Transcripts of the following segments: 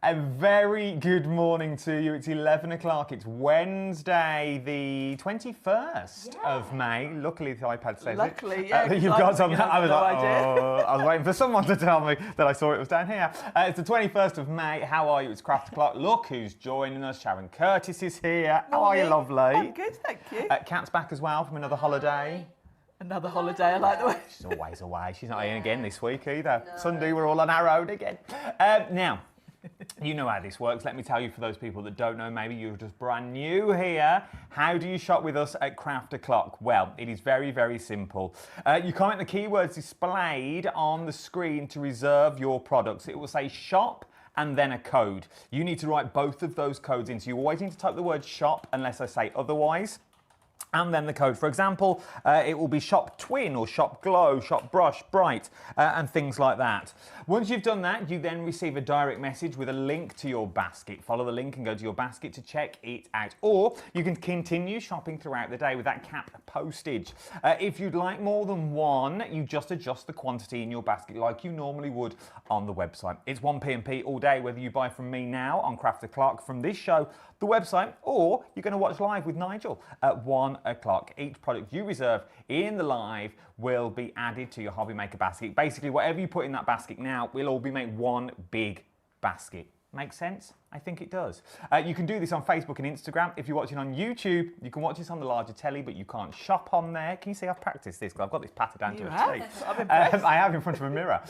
A very good morning to you. It's 11 o'clock. It's Wednesday, the 21st of May. Luckily, the iPad says Luckily, yeah. you've got something. I was no like, idea. I was waiting for someone to tell me that I saw it was down here. It's the 21st of May. How are you? It's Craft O'Clock. Look who's joining us. Sharon Curtis is here. How are you, lovely? I'm good, thank you. Kat's back as well from another holiday. Another holiday, I like the way. She's always away. She's not in again this week either. No. Sunday, we're all on our own again. Now, you know how this works. Let me tell you, for those people that don't know, maybe you're just brand new here, how do you shop with us at Craft O'Clock? Well, it is very, very simple. You comment the keywords displayed on the screen to reserve your products. It will say shop and then a code. You need to write both of those codes in. So you always need to type the word shop unless I say otherwise. And then the code. For example, it will be Shop Twin or Shop Glow, Shop Brush, Bright, and things like that. Once you've done that, you then receive a direct message with a link to your basket. Follow the link and go to your basket to check it out. Or you can continue shopping throughout the day with that capped postage. If you'd like more than one, you just adjust the quantity in your basket like you normally would on the website. It's 1p&p all day, whether you buy from me now on Craft O'Clock, from this show, the website, or you're going to watch live with Nigel at 1 o'clock. Each product you reserve in the live will be added to your HobbyMaker basket. Basically, whatever you put in that basket now will all be made one big basket. Make sense? I think it does. You can do this on Facebook and Instagram. If you're watching on YouTube, you can watch this on the larger telly, but you can't shop on there. Can you see I've practiced this? Because I've got this pattern down to a T. I'm impressed. I have in front of a mirror.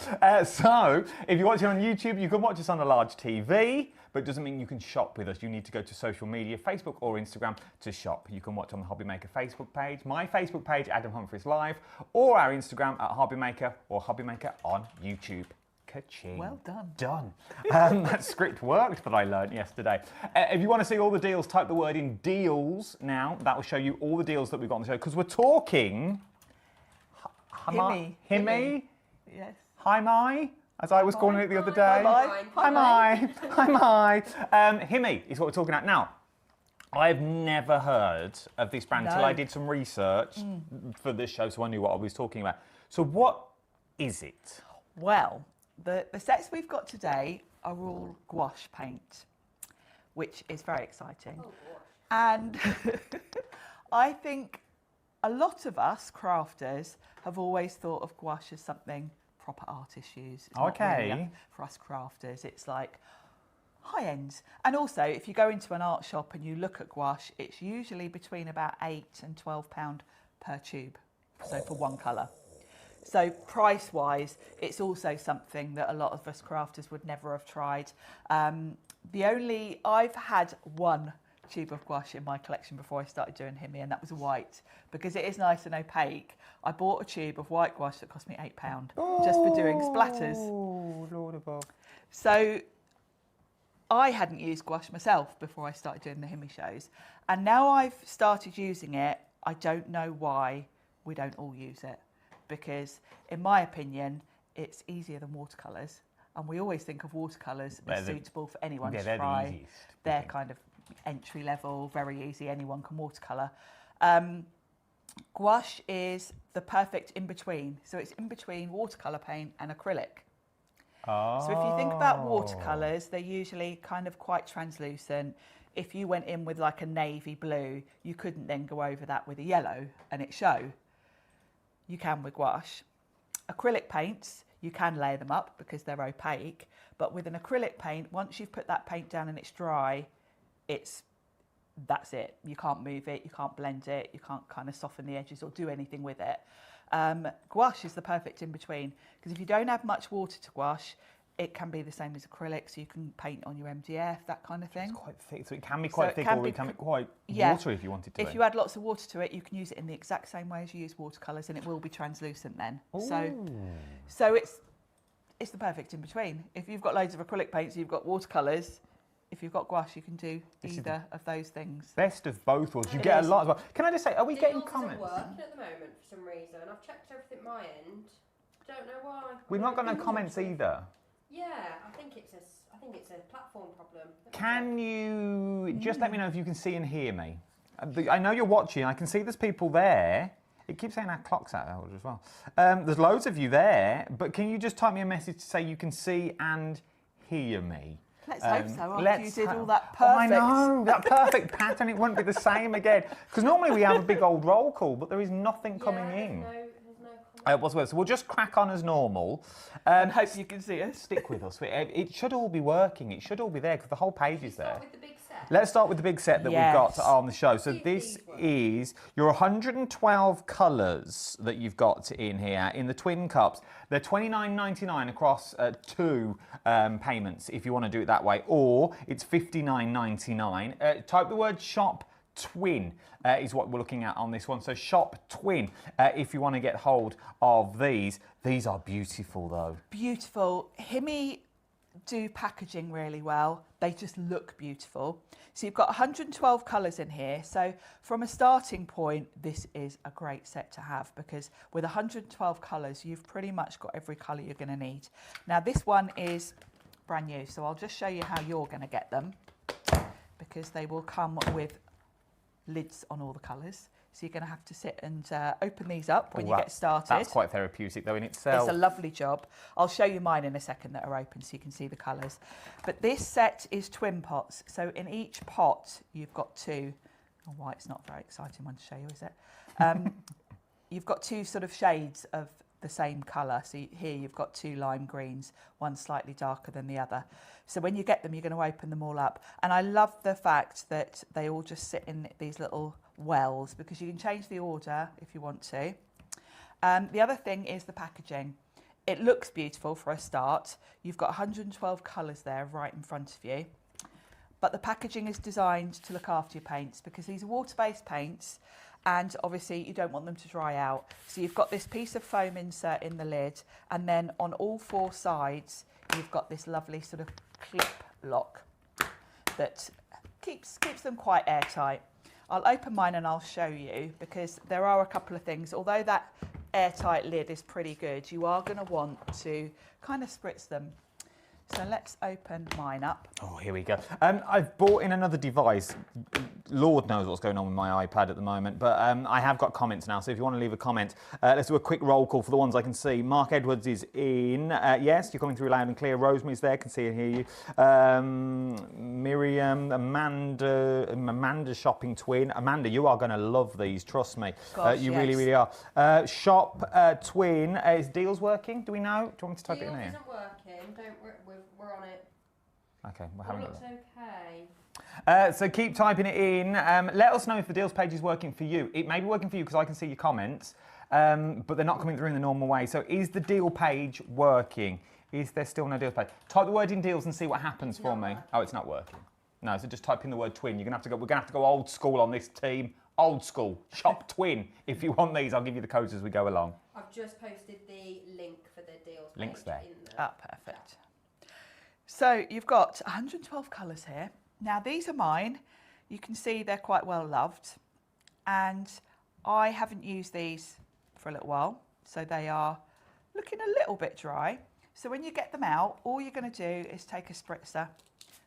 So if you're watching on YouTube, you can watch us on a large TV, but it doesn't mean you can shop with us. You need to go to social media, Facebook or Instagram, to shop. You can watch on the HobbyMaker Facebook page, my Facebook page, Adam Humphries Live, or our Instagram at HobbyMaker or HobbyMaker on YouTube. Ka-ching. Well done. Done. That script worked that I learned yesterday. If you want to see all the deals, type the word in deals now. That will show you all the deals that we've got on the show. Because we're talking... Himmy. Yes. Hi, my. As I was calling it the other day. Hi, Hi, my. Hi, my. Himmy is what we're talking about. Now, I've never heard of this brand until I did some research for this show, so I knew what I was talking about. So what is it? Well, the sets we've got today are all gouache paint, which is very exciting. Oh, and I think a lot of us crafters have always thought of gouache as something proper artist use. It's not really for us crafters, it's like high end. And also, if you go into an art shop and you look at gouache, it's usually between about £8 and £12 per tube, so for one colour. So price-wise, it's also something that a lot of us crafters would never have tried. I've had one tube of gouache in my collection before I started doing Himmy, and that was white, because it is nice and opaque. I bought a tube of white gouache that cost me £8 just for doing splatters. Oh, Lord above. So I hadn't used gouache myself before I started doing the Himmy shows, and now I've started using it, I don't know why we don't all use it. Because, in my opinion, it's easier than watercolours. And we always think of watercolours as suitable for anyone to try. The easiest, they're kind of entry level, very easy, anyone can watercolour. Gouache is the perfect in-between. So it's in between watercolour paint and acrylic. Oh. So if you think about watercolours, they're usually kind of quite translucent. If you went in with like a navy blue, you couldn't then go over that with a yellow and it show. You can with gouache. Acrylic paints, you can layer them up because they're opaque, but with an acrylic paint, once you've put that paint down and it's dry, that's it. You can't move it, you can't blend it, you can't kind of soften the edges or do anything with it. Gouache is the perfect in-between, because if you don't have much water to gouache, it can be the same as acrylic, so you can paint on your MDF, that kind of thing. It's quite thick, so it can be quite thick or it can be quite watery if you wanted to. If you add lots of water to it, you can use it in the exact same way as you use watercolours, and it will be translucent then. So it's the perfect in between. If you've got loads of acrylic paints, you've got watercolours. If you've got gouache, you can do either of those things. Best of both worlds. You get a lot as well. Can I just say, are we getting comments? It's not working at the moment for some reason. I've checked everything at my end. Don't know why. We've not got no comments either. Yeah, I think it's a platform problem. Can you just let me know if you can see and hear me? I know you're watching. I can see there's people there. It keeps saying our clock's out of order as well. There's loads of you there, but can you just type me a message to say you can see and hear me? Let's hope so, after you did all that perfect. I know, that perfect pattern, it won't be the same again. Because normally we have a big old roll call, but there is nothing coming in. So we'll just crack on as normal. And hope you can see us. Stick with us. It should all be working. It should all be there because the whole page is there. With the big set. Let's start with the big set that we've got on the show. So this is your 112 colours that you've got in here in the twin cups. They're $29.99 across 2 payments if you want to do it that way, or it's $59.99. Type the word shop twin is what we're looking at on this one. So shop twin if you want to get hold of these. These are beautiful though. Beautiful. Himi do packaging really well. They just look beautiful. So you've got 112 colours in here. So from a starting point, this is a great set to have, because with 112 colours, you've pretty much got every colour you're going to need. Now this one is brand new, so I'll just show you how you're going to get them, because they will come with lids on all the colours. So you're going to have to sit and open these up when you get started. That's quite therapeutic though in itself. It's a lovely job. I'll show you mine in a second that are open so you can see the colours. But this set is twin pots. So in each pot you've got 2. Oh, why it's not a very exciting one to show you, is it? You've got 2 sort of shades of the same colour. So here you've got 2 lime greens, one slightly darker than the other. So when you get them, you're going to open them all up. And I love the fact that they all just sit in these little wells, because you can change the order if you want to. The other thing is the packaging. It looks beautiful for a start. You've got 112 colours there right in front of you. But the packaging is designed to look after your paints, because these are water-based paints, and obviously you don't want them to dry out. So you've got this piece of foam insert in the lid, and then on all 4 sides you've got this lovely sort of clip lock that keeps them quite airtight. I'll open mine and I'll show you, because there are a couple of things. Although that airtight lid is pretty good, you are going to want to kind of spritz them. So let's open mine up. Oh, here we go. I've bought in another device. Lord knows what's going on with my iPad at the moment, but I have got comments now, so if you want to leave a comment, let's do a quick roll call for the ones I can see. Mark Edwards is in. Yes, you're coming through loud and clear. Rosemary's there, can see and hear you. Miriam, Amanda shopping twin. Amanda, you are going to love these, trust me. Gosh, you yes. really, really are. Shop twin. Is deals working? Do we know? Do you want me to type it in here? Deals isn't working. We're on it. Okay, we're having a look. It looks okay. So keep typing it in. Let us know if the deals page is working for you. It may be working for you because I can see your comments, but they're not coming through in the normal way. So is the deal page working? Is there still no deals page? Type the word in deals and see what happens for me. Oh, it's not working. No, so just type in the word twin. We're gonna have to go old school on this team. Old school. Shop twin. If you want these, I'll give you the codes as we go along. I've just posted the link for the deals page. Link's there. In the Ah, perfect. So you've got 112 colours here. Now these are mine. You can see they're quite well loved, and I haven't used these for a little while, so they are looking a little bit dry. So when you get them out, all you're going to do is take a spritzer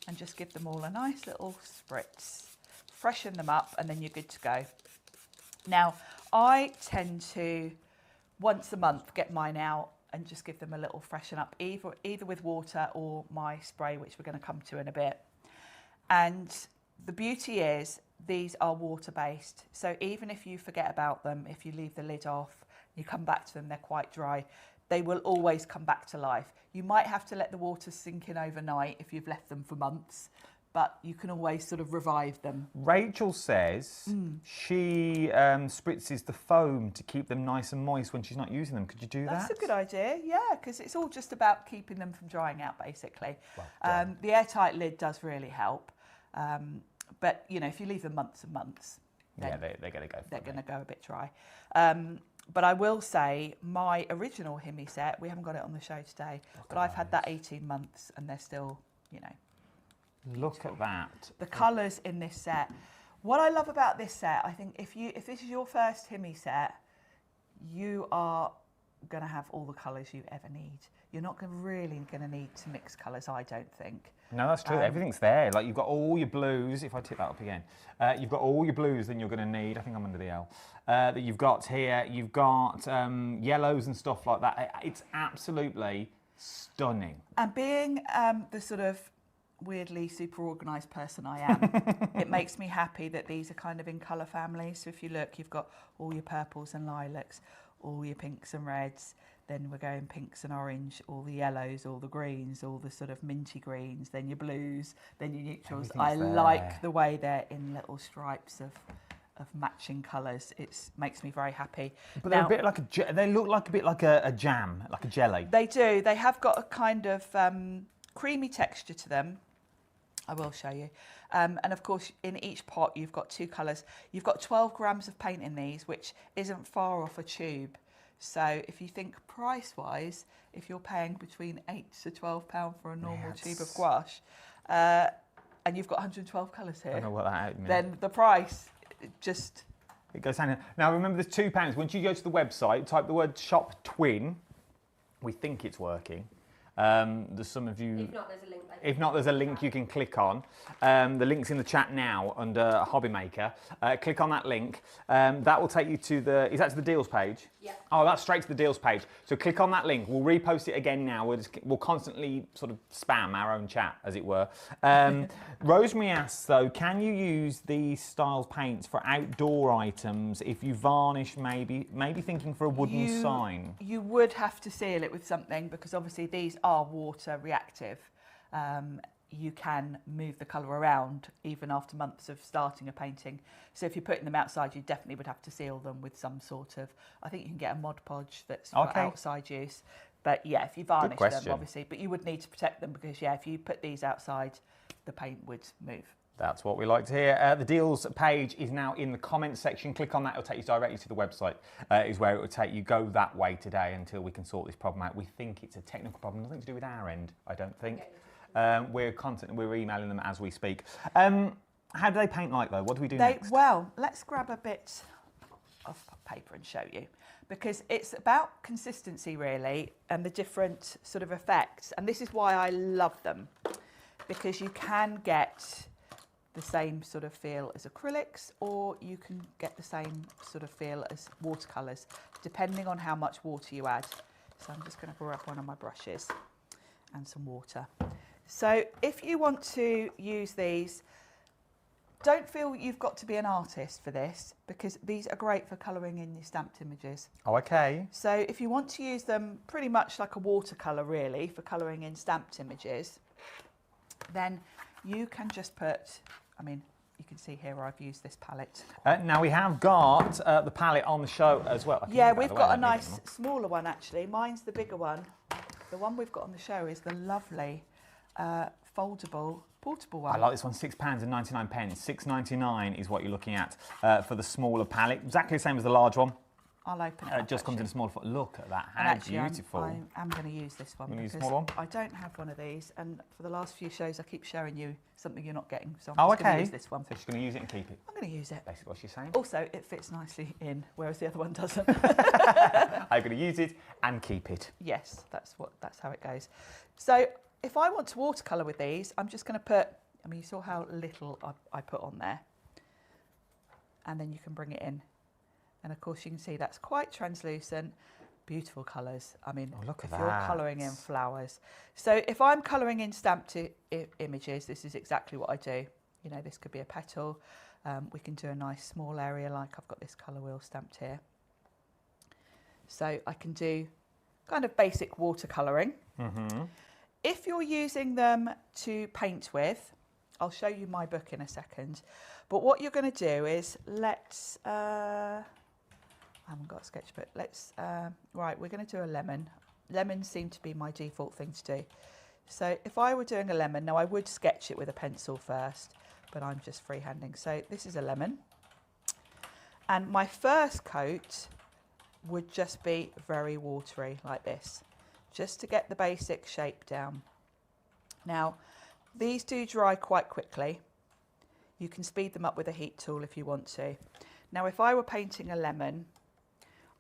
and just give them all a nice little spritz, freshen them up, and then you're good to go. Now I tend to once a month get mine out and just give them a little freshen up, either with water or my spray, which we're going to come to in a bit. And the beauty is these are water-based, so even if you forget about them, if you leave the lid off, you come back to them, they're quite dry, they will always come back to life. You might have to let the water sink in overnight if you've left them for months, but you can always sort of revive them. Rachel says she spritzes the foam to keep them nice and moist when she's not using them. Could you do that? That's a good idea, yeah, because it's all just about keeping them from drying out, basically. Well, the airtight lid does really help, but you know, if you leave them months and months, then yeah, they're going to go. they're going to go a bit dry. But I will say, my original Himi set, we haven't got it on the show today, but I've had that 18 months and they're still, you know. Look at that. The colours in this set. What I love about this set, I think if this is your first Himi set, you are going to have all the colours you ever need. You're not really going to need to mix colours, I don't think. No, that's true. Everything's there. Like you've got all your blues. If I tip that up again, you've got all your blues. Then you're going to need. I think I'm under the L. That you've got here. You've got yellows and stuff like that. It's absolutely stunning. And being the sort of weirdly super organised person I am, it makes me happy that these are kind of in colour families. So if you look, you've got all your purples and lilacs, all your pinks and reds, then we're going pinks and orange, all the yellows, all the greens, all the sort of minty greens, then your blues, then your neutrals. I like the way they're in little stripes of matching colours. It makes me very happy. But they're a bit like they look like a bit like a jam, like a jelly. They do. They have got a kind of creamy texture to them. I will show you. And of course, in each pot, you've got 2 colours. You've got 12 grams of paint in these, which isn't far off a tube. So if you think price-wise, if you're paying between £8 to £12 for a normal tube of gouache, and you've got 112 colours here, I don't know what that means. Then the price just... It goes hand in hand. Now remember, there's £2. Once you go to the website, type the word shop twin. We think it's working. There's some of you... If not, there's a link. If not, there's a link you can click on. The link's in the chat now under HobbyMaker. Click on that link. That will take you to the... Is that to the deals page? Yeah. Oh, that's straight to the deals page. So click on that link. We'll repost it again now. We'll constantly sort of spam our own chat, as it were. Rosemary asks, though, can you use these styles paints for outdoor items if you varnish, maybe thinking for a wooden sign? You would have to seal it with something, because obviously these are water reactive. You can move the colour around even after months of starting a painting. So if you're putting them outside, you definitely would have to seal them with some sort of... I think you can get a Mod Podge that's for outside use. But yeah, if you varnish them, obviously. But you would need to protect them, because yeah, if you put these outside, the paint would move. That's what we like to hear. The deals page is now in the comments section. Click on that, it'll take you directly to the website, is where it will take you. Go that way today until we can sort this problem out. We think it's a technical problem, nothing to do with our end, I don't think. We're emailing them as we speak. How do they paint like, though? What do we do next? Well, let's grab a bit of paper and show you, because it's about consistency, really, and the different sort of effects. And this is why I love them, because you can get the same sort of feel as acrylics, or you can get the same sort of feel as watercolours, depending on how much water you add. So I'm just going to grab one of my brushes and some water. So if you want to use these, don't feel you've got to be an artist for this, because these are great for colouring in your stamped images. Oh, okay. So if you want to use them pretty much like a watercolour, really, for colouring in stamped images, then you can just put... I mean, you can see here I've used this palette. Now we have got the palette on the show as well. Yeah, we've got a nice smaller one, actually. Mine's the bigger one. The one we've got on the show is the lovely foldable, portable one. I like this one, £6.99. £6.99 is what you're looking at for the smaller palette. Exactly the same as the large one. I'll open it up, It just comes in a smaller... Look at that, how actually, beautiful. I'm going to use this one, use the because small one? I don't have one of these, and for the last few shows I keep showing you something you're not getting, so Oh, I'm just going okay. to use this one. So she's going to use it and keep it. I'm going to use it. Basically what she's saying. Also, it fits nicely in, whereas the other one doesn't. I'm going to use it and keep it. Yes, that's how it goes. So if I want to watercolour with these, I'm just going to put... I mean, you saw how little I put on there. And then you can bring it in. And of course you can see that's quite translucent, beautiful colours. I mean, look at if you're colouring in flowers. So if I'm colouring in stamped images, this is exactly what I do. You know, this could be a petal. We can do a nice small area, like I've got this colour wheel stamped here. So I can do kind of basic watercolouring. Mm-hmm. If you're using them to paint with, I'll show you my book in a second. But what you're going to do is I haven't got a sketchbook. Right, we're going to do a lemon. Lemons seem to be my default thing to do. So if I were doing a lemon, now I would sketch it with a pencil first, but I'm just freehanding. So this is a lemon. And my first coat would just be very watery, like this, just to get the basic shape down. Now, these do dry quite quickly. You can speed them up with a heat tool if you want to. Now, if I were painting a lemon,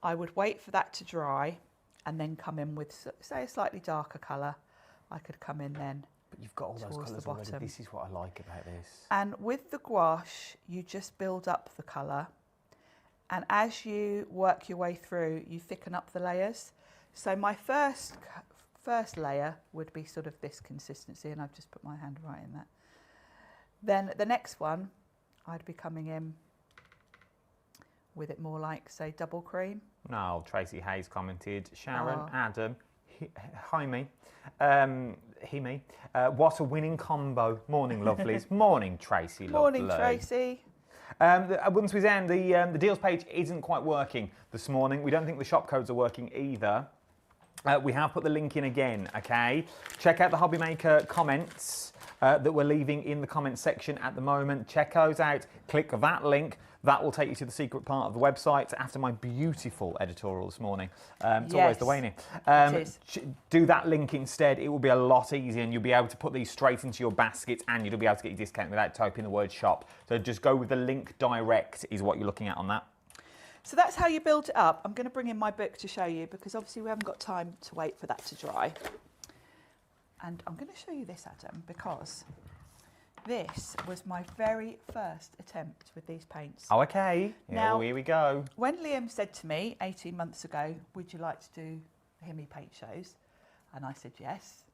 I would wait for that to dry and then come in with, say, a slightly darker colour. I could come in then. But you've got all those colours already. This is what I like about this. And with the gouache, you just build up the colour. And as you work your way through, you thicken up the layers. So my first first layer would be sort of this consistency, and I've just put my hand right in that. Then the next one, I'd be coming in with it more like, say, double cream. No, Tracy Hayes commented, Sharon, Oh. Adam, hi me, he me. What a winning combo. Morning, lovelies. Morning, Tracy. Morning, lovely. Tracy. Once we end, the deals page isn't quite working this morning. We don't think the shop codes are working either. We have put the link in again, okay? Check out the HobbyMaker comments that we're leaving in the comments section at the moment. Check those out. Click that link. That will take you to the secret part of the website after my beautiful editorial this morning. It's always the way, isn't it? It is. Do that link instead. It will be a lot easier and you'll be able to put these straight into your basket and you'll be able to get your discount without typing the word shop. So just go with the link direct is what you're looking at on that. So that's how you build it up. I'm going to bring in my book to show you because obviously we haven't got time to wait for that to dry. And I'm going to show you this, Adam, because this was my very first attempt with these paints. Oh, okay. Now, here we go. When Liam said to me 18 months ago, would you like to do Himmy paint shows? And I said yes,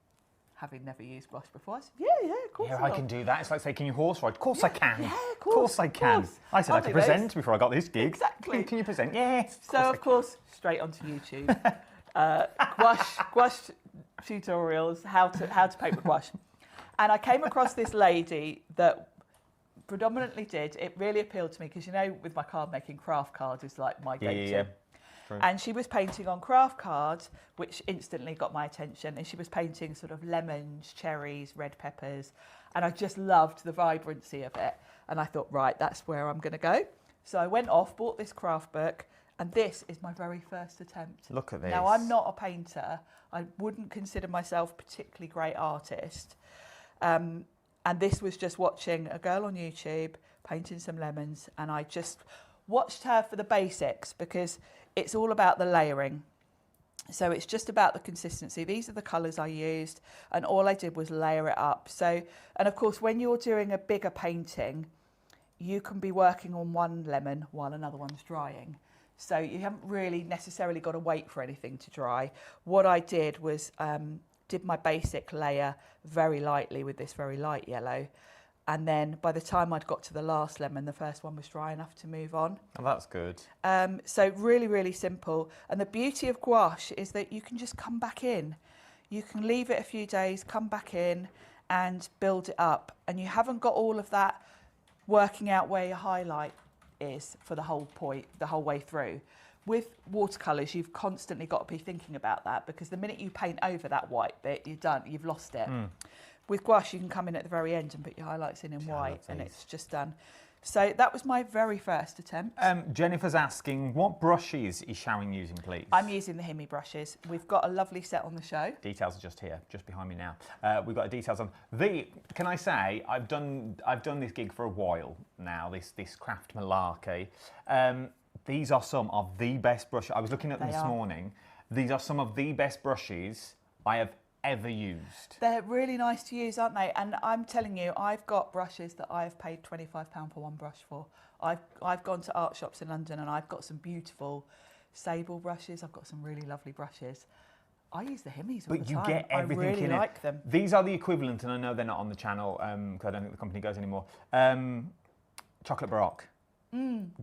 having never used gouache before. I said, yeah, of course Yeah, I can do that. It's like saying, can you horse ride? Of course I can. Yeah, of Of course I can. course. I said I'll I could do those. present before I got this gig. Exactly. Can you present? Yes. So, of course, straight onto YouTube. Gouache tutorials, how to paint with gouache. And I came across this lady that predominantly did, it really appealed to me because, you know, with my card making, craft cards is like my go-to. Yeah. True. And she was painting on craft cards, which instantly got my attention. And she was painting sort of lemons, cherries, red peppers. And I just loved the vibrancy of it. And I thought, right, that's where I'm going to go. So I went off, bought this craft book, and this is my very first attempt. Look at this. Now, I'm not a painter. I wouldn't consider myself a particularly great artist. And this was just watching a girl on YouTube painting some lemons, and I just watched her for the basics because it's all about the layering. So it's just about the consistency. These are the colours I used, and all I did was layer it up. So, and of course, when you're doing a bigger painting, you can be working on one lemon while another one's drying. So you haven't really necessarily got to wait for anything to dry. What I did was did my basic layer very lightly with this very light yellow. And then by the time I'd got to the last lemon, the first one was dry enough to move on. Oh, that's good. So really, really simple. And the beauty of gouache is that you can just come back in. You can leave it a few days, come back in and build it up. And you haven't got all of that working out where your highlight is for the whole point, the whole way through. With watercolours, you've constantly got to be thinking about that because the minute you paint over that white bit, you're done, you've lost it. With gouache, you can come in at the very end and put your highlights in white and it's just done. So that was my very first attempt. Jennifer's asking, what brushes is Sharon using, please? I'm using the Himmy brushes. We've got a lovely set on the show. Details are just here, just behind me now. We've got the details on the. Can I say I've done this gig for a while now. This craft malarkey. These are some of the best brushes. I was looking at them this morning. These are some of the best brushes I have ever used. They're really nice to use, aren't they? And I'm telling you, I've got brushes that I've paid £25 for one brush for. I've gone to art shops in London and I've got some beautiful sable brushes. I've got some really lovely brushes. I use the Himmys all the time. But you get everything I really in it. like them. These are the equivalent, and I know they're not on the channel because I don't think the company goes anymore. Chocolate Baroque.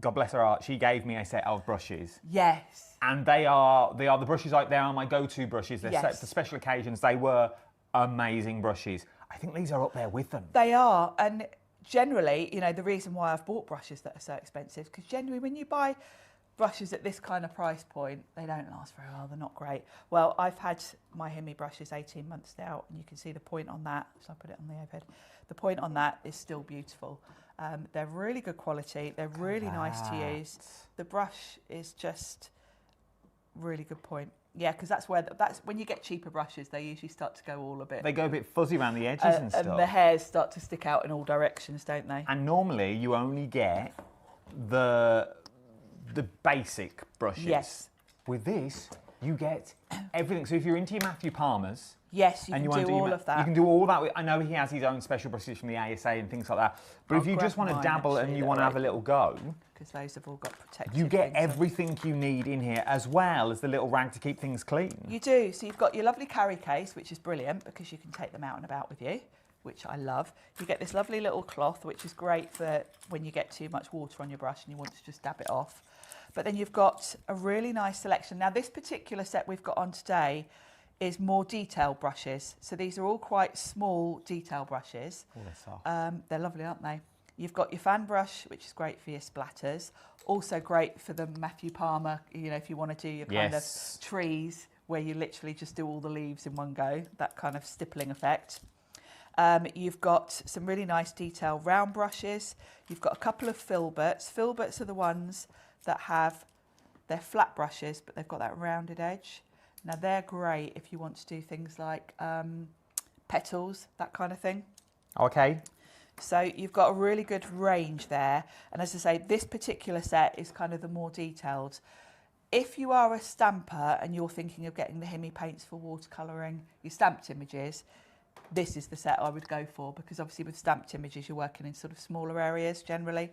God bless her heart. She gave me a set of brushes. Yes. And they are the brushes. They are my go-to brushes. They're set for special occasions. They were amazing brushes. I think these are up there with them. They are, and generally, you know, the reason why I've bought brushes that are so expensive, because generally when you buy brushes at this kind of price point, they don't last very well. They're not great. Well, I've had my Himmy brushes 18 months now, and you can see the point on that. So I put it on the iPad. The point on that is still beautiful. They're really good quality. They're really nice to use. The brush is just really good point. Yeah, because that's when you get cheaper brushes, they usually start to go all a bit. They go a bit fuzzy around the edges and stuff. And the hairs start to stick out in all directions, don't they? And normally you only get the basic brushes. Yes. With this, you get everything. So if you're into your Matthew Palmers, Yes, you and can wanna do all of that. You can do all that. I know he has his own special brushes from the ASA and things like that. But if you just want to dabble and you want to have a little go, because those have all got protective. You get everything you need in here, as well as the little rag to keep things clean. You do. So you've got your lovely carry case, which is brilliant because you can take them out and about with you, which I love. You get this lovely little cloth, which is great for when you get too much water on your brush and you want to just dab it off. But then you've got a really nice selection. Now, this particular set we've got on today is more detailed brushes. So these are all quite small detail brushes. Oh, they're soft. They're lovely, aren't they? You've got your fan brush, which is great for your splatters. Also great for the Matthew Palmer, you know, if you want to do your kind of trees where you literally just do all the leaves in one go, that kind of stippling effect. You've got some really nice detail round brushes. You've got a couple of filberts. Filberts are the ones that have, they're flat brushes, but they've got that rounded edge. Now they're great if you want to do things like petals, that kind of thing. Okay. So you've got a really good range there. And as I say, this particular set is kind of the more detailed. If you are a stamper and you're thinking of getting the Himi paints for watercolouring, your stamped images, this is the set I would go for, because obviously with stamped images, you're working in sort of smaller areas generally.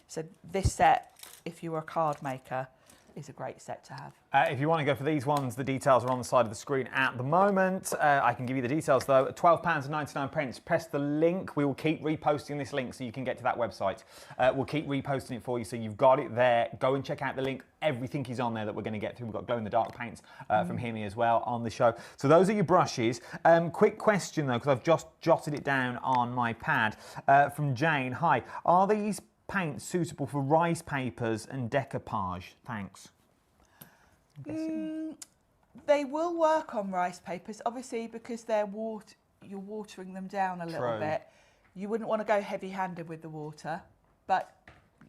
So this set, if you're a card maker, is a great set to have. If you want to go for these ones, the details are on the side of the screen at the moment. I can give you the details though. £12.99. Press the link. We will keep reposting this link so you can get to that website. We'll keep reposting it for you so you've got it there. Go and check out the link. Everything is on there that we're going to get through. We've got glow-in-the-dark paints from Himi as well on the show. So those are your brushes. Quick question though, because I've just jotted it down on my pad from Jane. Hi, are these paints suitable for rice papers and decoupage? Thanks. They will work on rice papers, obviously, because they're you're watering them down a little bit. You wouldn't want to go heavy-handed with the water, but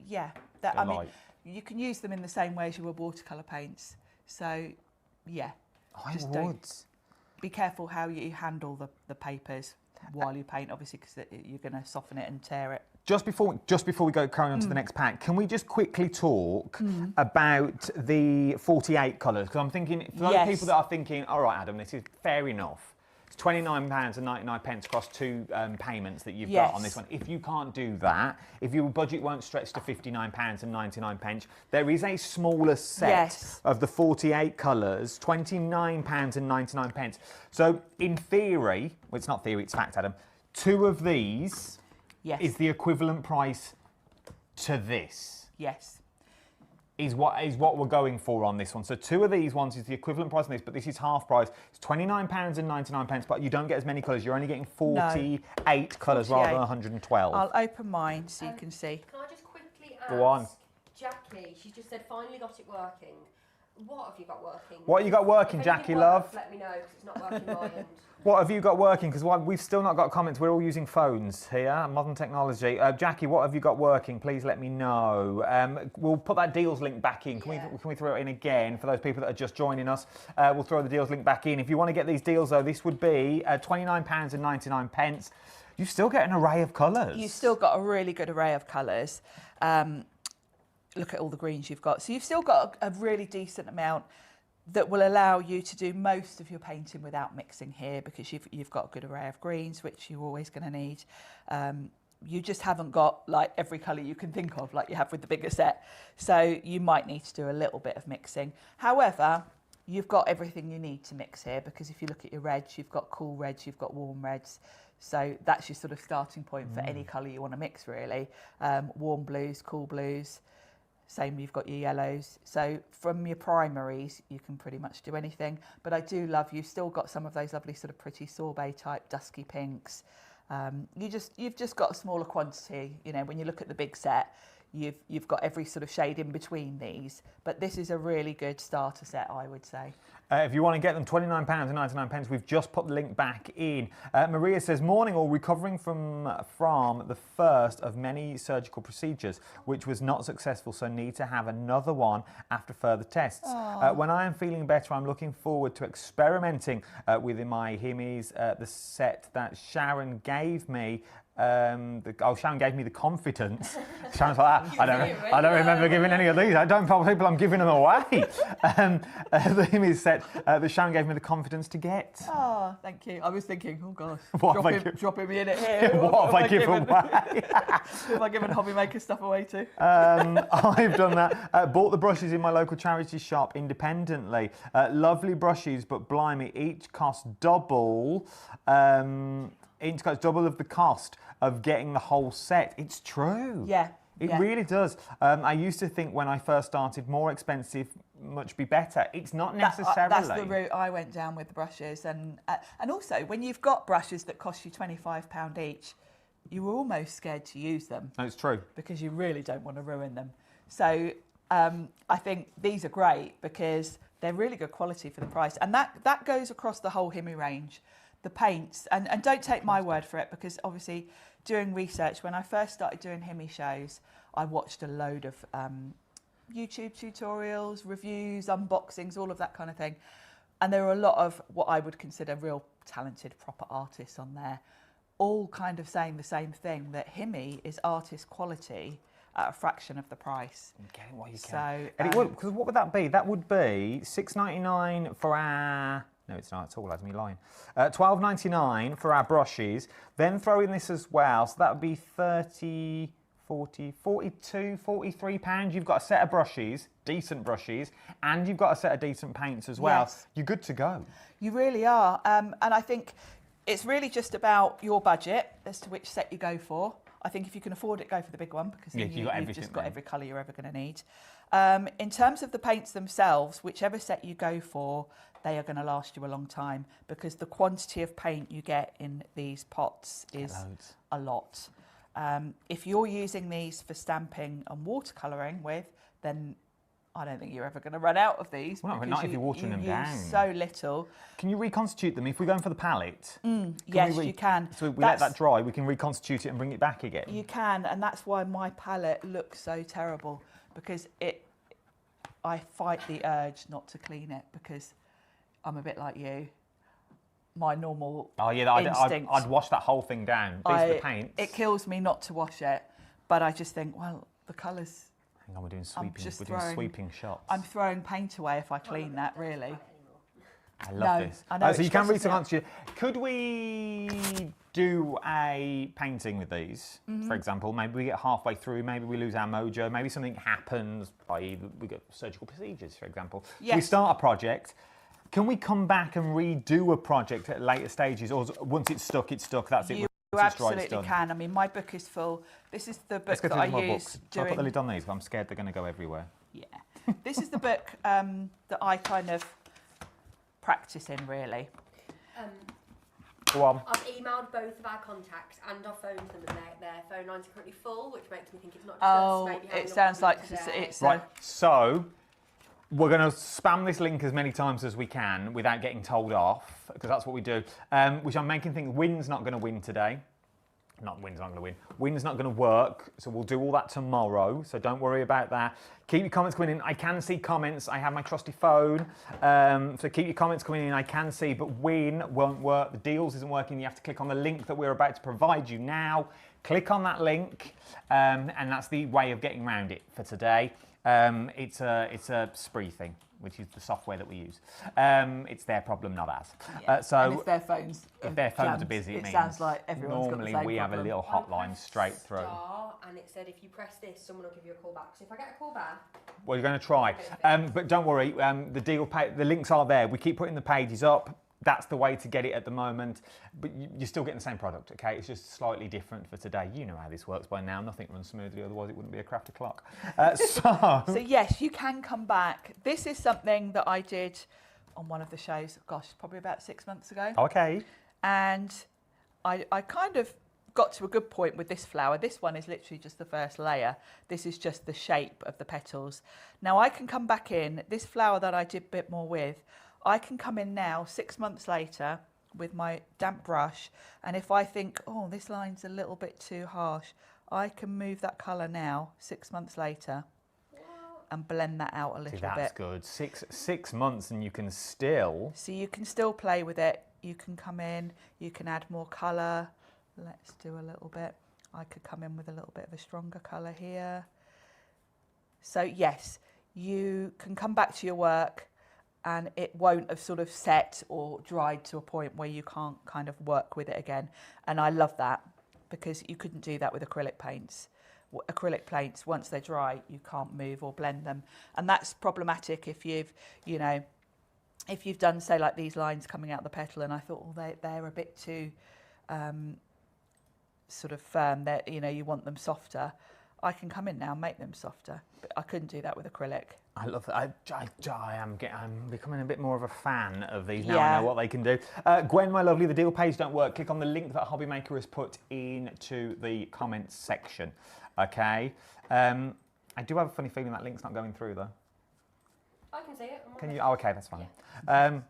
yeah, I mean, you can use them in the same way as you would watercolour paints. So yeah, just don't be careful how you handle the papers while you paint, obviously, because you're going to soften it and tear it. Just before we go carry on to the next pack, can we just quickly talk about the 48 colours? Because I'm thinking, for those people that are thinking, all right, Adam, this is fair enough. It's £29.99 across two payments that you've got on this one. If you can't do that, if your budget won't stretch to £59.99, there is a smaller set of the 48 colours, £29.99. So in theory, well, it's not theory, it's fact, Adam, two of these is the equivalent price to this. Yes. Is what we're going for on this one. So two of these ones is the equivalent price on this, but this is half price. It's £29.99, but you don't get as many colours. You're only getting 48 colours rather than 112. I'll open mine so you can see. Can I just quickly ask Go on. Jackie, she just said finally got it working. What have you got working? What have you got working, Jackie, love? Let me know, because it's not working my end. What have you got working? Because we've still not got comments. We're all using phones here, modern technology. Jackie, what have you got working? Please let me know. We'll put that deals link back in. Can we throw it in again for those people that are just joining us? We'll throw the deals link back in. If you want to get these deals, though, this would be £29.99. You still get an array of colours. You've still got a really good array of colours. Look at all the greens you've got. So you've still got a really decent amount that will allow you to do most of your painting without mixing here, because you've got a good array of greens, which you're always going to need. You just haven't got like every colour you can think of like you have with the bigger set. So you might need to do a little bit of mixing. However, you've got everything you need to mix here, because if you look at your reds, you've got cool reds, you've got warm reds. So that's your sort of starting point for any colour you want to mix, really. Warm blues, cool blues. Same, you've got your yellows. So from your primaries, you can pretty much do anything. But I do love, you've still got some of those lovely sort of pretty sorbet type dusky pinks. You've just got a smaller quantity. You know, when you look at the big set, you've got every sort of shade in between these. But this is a really good starter set, I would say. If you want to get them, £29.99, we've just put the link back in. Maria says, morning, all, recovering from the first of many surgical procedures, which was not successful, so need to have another one after further tests. When I am feeling better, I'm looking forward to experimenting with my Himis, the set that Sharon gave me. Sharon gave me the confidence. Sharon's like that. I don't remember giving any of these. I don't tell people I'm giving them away. The image set that Sharon gave me the confidence to get. Oh, thank you. I was thinking, oh gosh, dropping me in it here. What have I given away? Who have I given HobbyMaker stuff away to? I've done that. Bought the brushes in my local charity shop independently. Lovely brushes, but blimey, each cost double. Each cost double of the cost of getting the whole set. It's true. Yeah. It really does. I used to think when I first started, more expensive, much be better. It's not necessarily. That's the route I went down with the brushes. And also, when you've got brushes that cost you £25 each, you're almost scared to use them. No, it's true. Because you really don't want to ruin them. So I think these are great because they're really good quality for the price. And that goes across the whole Himi range. The paints, and don't take my word for it, because obviously doing research, when I first started doing Himi shows, I watched a load of YouTube tutorials, reviews, unboxings, all of that kind of thing. And there are a lot of what I would consider real talented, proper artists on there, all kind of saying the same thing, that Himi is artist quality at a fraction of the price. Get what you can. So, because what would that be? That would be $6.99 for our... No, it's not at all, that's me lying. $12.99 for our brushes. Then throw in this as well, so that would be 30, 40, 42, 43 pounds. You've got a set of brushes, decent brushes, and you've got a set of decent paints as well. Yes. You're good to go. You really are. And I think it's really just about your budget as to which set you go for. I think if you can afford it, go for the big one, because then you've just got every colour you're ever going to need. In terms of the paints themselves, whichever set you go for, they are going to last you a long time, because the quantity of paint you get in these pots is a lot. If you're using these for stamping and watercolouring with, then I don't think you're ever going to run out of these. Well, not if you're watering them down. Use so little. Can you reconstitute them if we're going for the palette? Yes, you can. So we let that dry, we can reconstitute it and bring it back again? You can, and that's why my palette looks so terrible, because I fight the urge not to clean it, because I'm a bit like you. My normal instinct. I'd wash that whole thing down. These are the paints. It kills me not to wash it, but I just think, well, the colours. Hang on, we're doing sweeping shots. I'm throwing paint away if I clean that, really. I love this. I know, so you can reconstitute. Could we do a painting with these, for example? Maybe we get halfway through, maybe we lose our mojo, maybe something happens, i.e. we get surgical procedures, for example. Yes. We start a project. Can we come back and redo a project at later stages, or once it's stuck, that's it? You absolutely can. I mean, my book is full. This is the book that I use. Shall I put the lid on these? I'm scared they're going to go everywhere. Yeah. This is the book that I kind of practice in, really. Go on. I've emailed both of our contacts and I've phoned them, and their phone lines are currently full, which makes me think it's not just us maybe having it sounds like it's right. So we're going to spam this link as many times as we can without getting told off, because that's what we do. Which I'm making think Win's not going to win today. Win's not going to win. Win's not going to work, so we'll do all that tomorrow, so don't worry about that. Keep your comments coming in. I can see comments. I have my trusty phone, so keep your comments coming in. I can see, but Win won't work. The deals isn't working. You have to click on the link that we're about to provide you now. Click on that link, and that's the way of getting around it for today. It's a Spree thing, which is the software that we use. It's their problem, not ours. Yeah. And if their phones are busy, it sounds like everyone's normally got the same we problem. have a little hotline straight through. And it said if you press this, someone will give you a call back. So if I get a call back, well, you're going to try, but don't worry. The links are there. We keep putting the pages up. That's the way to get it at the moment, but you're still getting the same product, okay? It's just slightly different for today. You know how this works by now. Nothing runs smoothly, otherwise it wouldn't be a crafty clock. So yes, you can come back. This is something that I did on one of the shows, gosh, probably about 6 months ago. Okay. And I kind of got to a good point with this flower. This one is literally just the first layer. This is just the shape of the petals. Now I can come back in, this flower that I did a bit more with, I can come in now 6 months later with my damp brush, and if I think, oh, this line's a little bit too harsh, I can move that colour now 6 months later and blend that out a little bit. That's good. Six months and you can still... So you can still play with it. You can come in, you can add more colour. Let's do a little bit. I could come in with a little bit of a stronger colour here. So yes, you can come back to your work and it won't have sort of set or dried to a point where you can't kind of work with it again. And I love that because you couldn't do that with acrylic paints. Acrylic paints, once they're dry, you can't move or blend them. And that's problematic if you've, you know, if you've done, say, like these lines coming out the petal and I thought, well, they're a bit too sort of firm, that, you know, you want them softer. I can come in now and make them softer, but I couldn't do that with acrylic. I love that. I'm becoming a bit more of a fan of these now. Yeah. I know what they can do. Gwen, my lovely, the deal page don't work. Click on the link that HobbyMaker has put into the comments section. Okay. I do have a funny feeling that link's not going through though. I can see it. Can you? Oh, okay, that's fine. Yeah.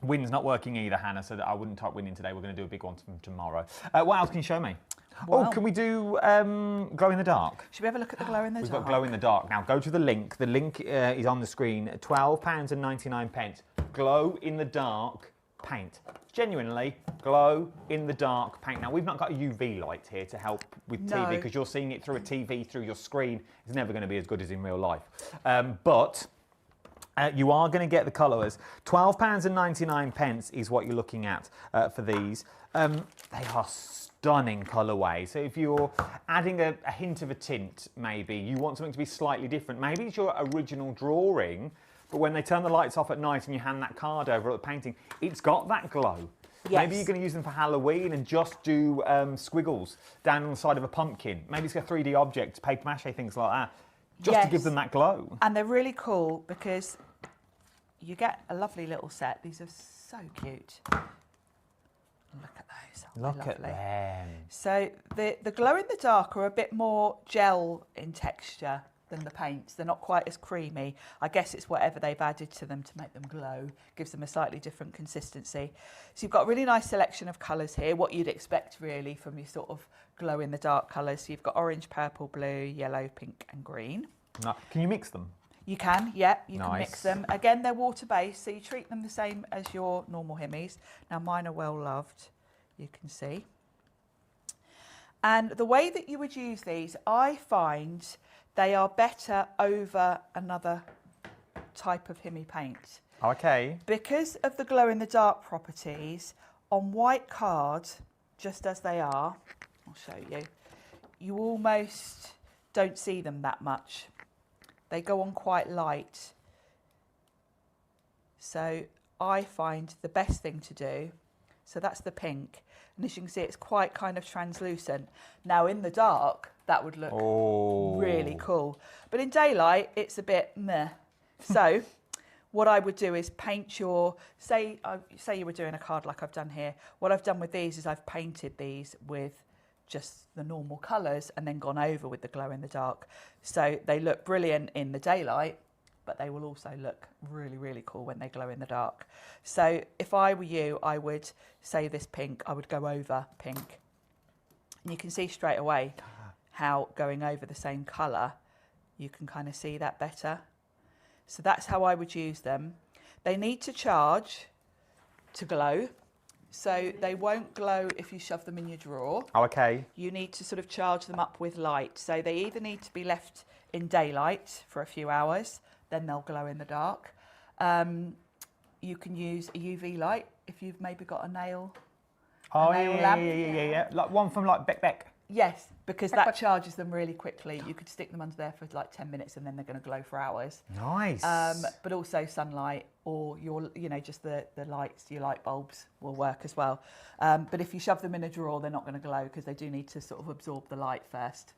Win's not working either, Hannah, so that I wouldn't type win in today. We're going to do a big one from tomorrow. What else can you show me? Wow. Oh, can we do glow in the dark? Should we have a look at the glow in the dark? We've got glow in the dark. Now go to the link. The link is on the screen. £12.99. Glow in the dark paint. Genuinely glow in the dark paint. Now we've not got a UV light here to help with TV because you're seeing it through a TV through your screen. It's never going to be as good as in real life. But you are going to get the colours. £12.99 is what you're looking at for these. They are stunning colourway. So if you're adding a hint of a tint, maybe you want something to be slightly different. Maybe it's your original drawing, but when they turn the lights off at night and you hand that card over at the painting, it's got that glow. Yes. Maybe you're going to use them for Halloween and just do squiggles down on the side of a pumpkin. Maybe it's a 3D object, paper mache, things like that, just to give them that glow. And they're really cool because you get a lovely little set. These are so cute. Look at those. Look at them. So the glow in the dark are a bit more gel in texture than the paints. They're not quite as creamy. I guess it's whatever they've added to them to make them glow. Gives them a slightly different consistency. So you've got a really nice selection of colours here, what you'd expect really from your sort of glow in the dark colours. So you've got orange, purple, blue, yellow, pink and green. No. Can you mix them? You can, yeah, you can mix them. Again, they're water-based, so you treat them the same as your normal Himmies. Now, mine are well loved, you can see. And the way that you would use these, I find they are better over another type of Himmy paint. Okay. Because of the glow-in-the-dark properties, on white card, just as they are, I'll show you, you almost don't see them that much. They go on quite light. So I find the best thing to do, so that's the pink, and as you can see it's quite kind of translucent. Now in the dark that would look really cool, but in daylight it's a bit meh. So what I would do is paint your, say you were doing a card like I've done here, what I've done with these is I've painted these with just the normal colours and then gone over with the glow in the dark. So they look brilliant in the daylight, but they will also look really, really cool when they glow in the dark. So if I were you, I would say this pink, I would go over pink. And you can see straight away how going over the same colour, you can kind of see that better. So that's how I would use them. They need to charge to glow. So they won't glow if you shove them in your drawer. Oh, okay. You need to sort of charge them up with light. So they either need to be left in daylight for a few hours, then they'll glow in the dark. You can use a UV light if you've maybe got a nail. Oh, yeah. Like one from like Beck. Yes, because that charges them really quickly. You could stick them under there for like 10 minutes and then they're going to glow for hours. Nice. But also sunlight or your, you know, just the lights, your light bulbs will work as well. But if you shove them in a drawer, they're not going to glow because they do need to sort of absorb the light first.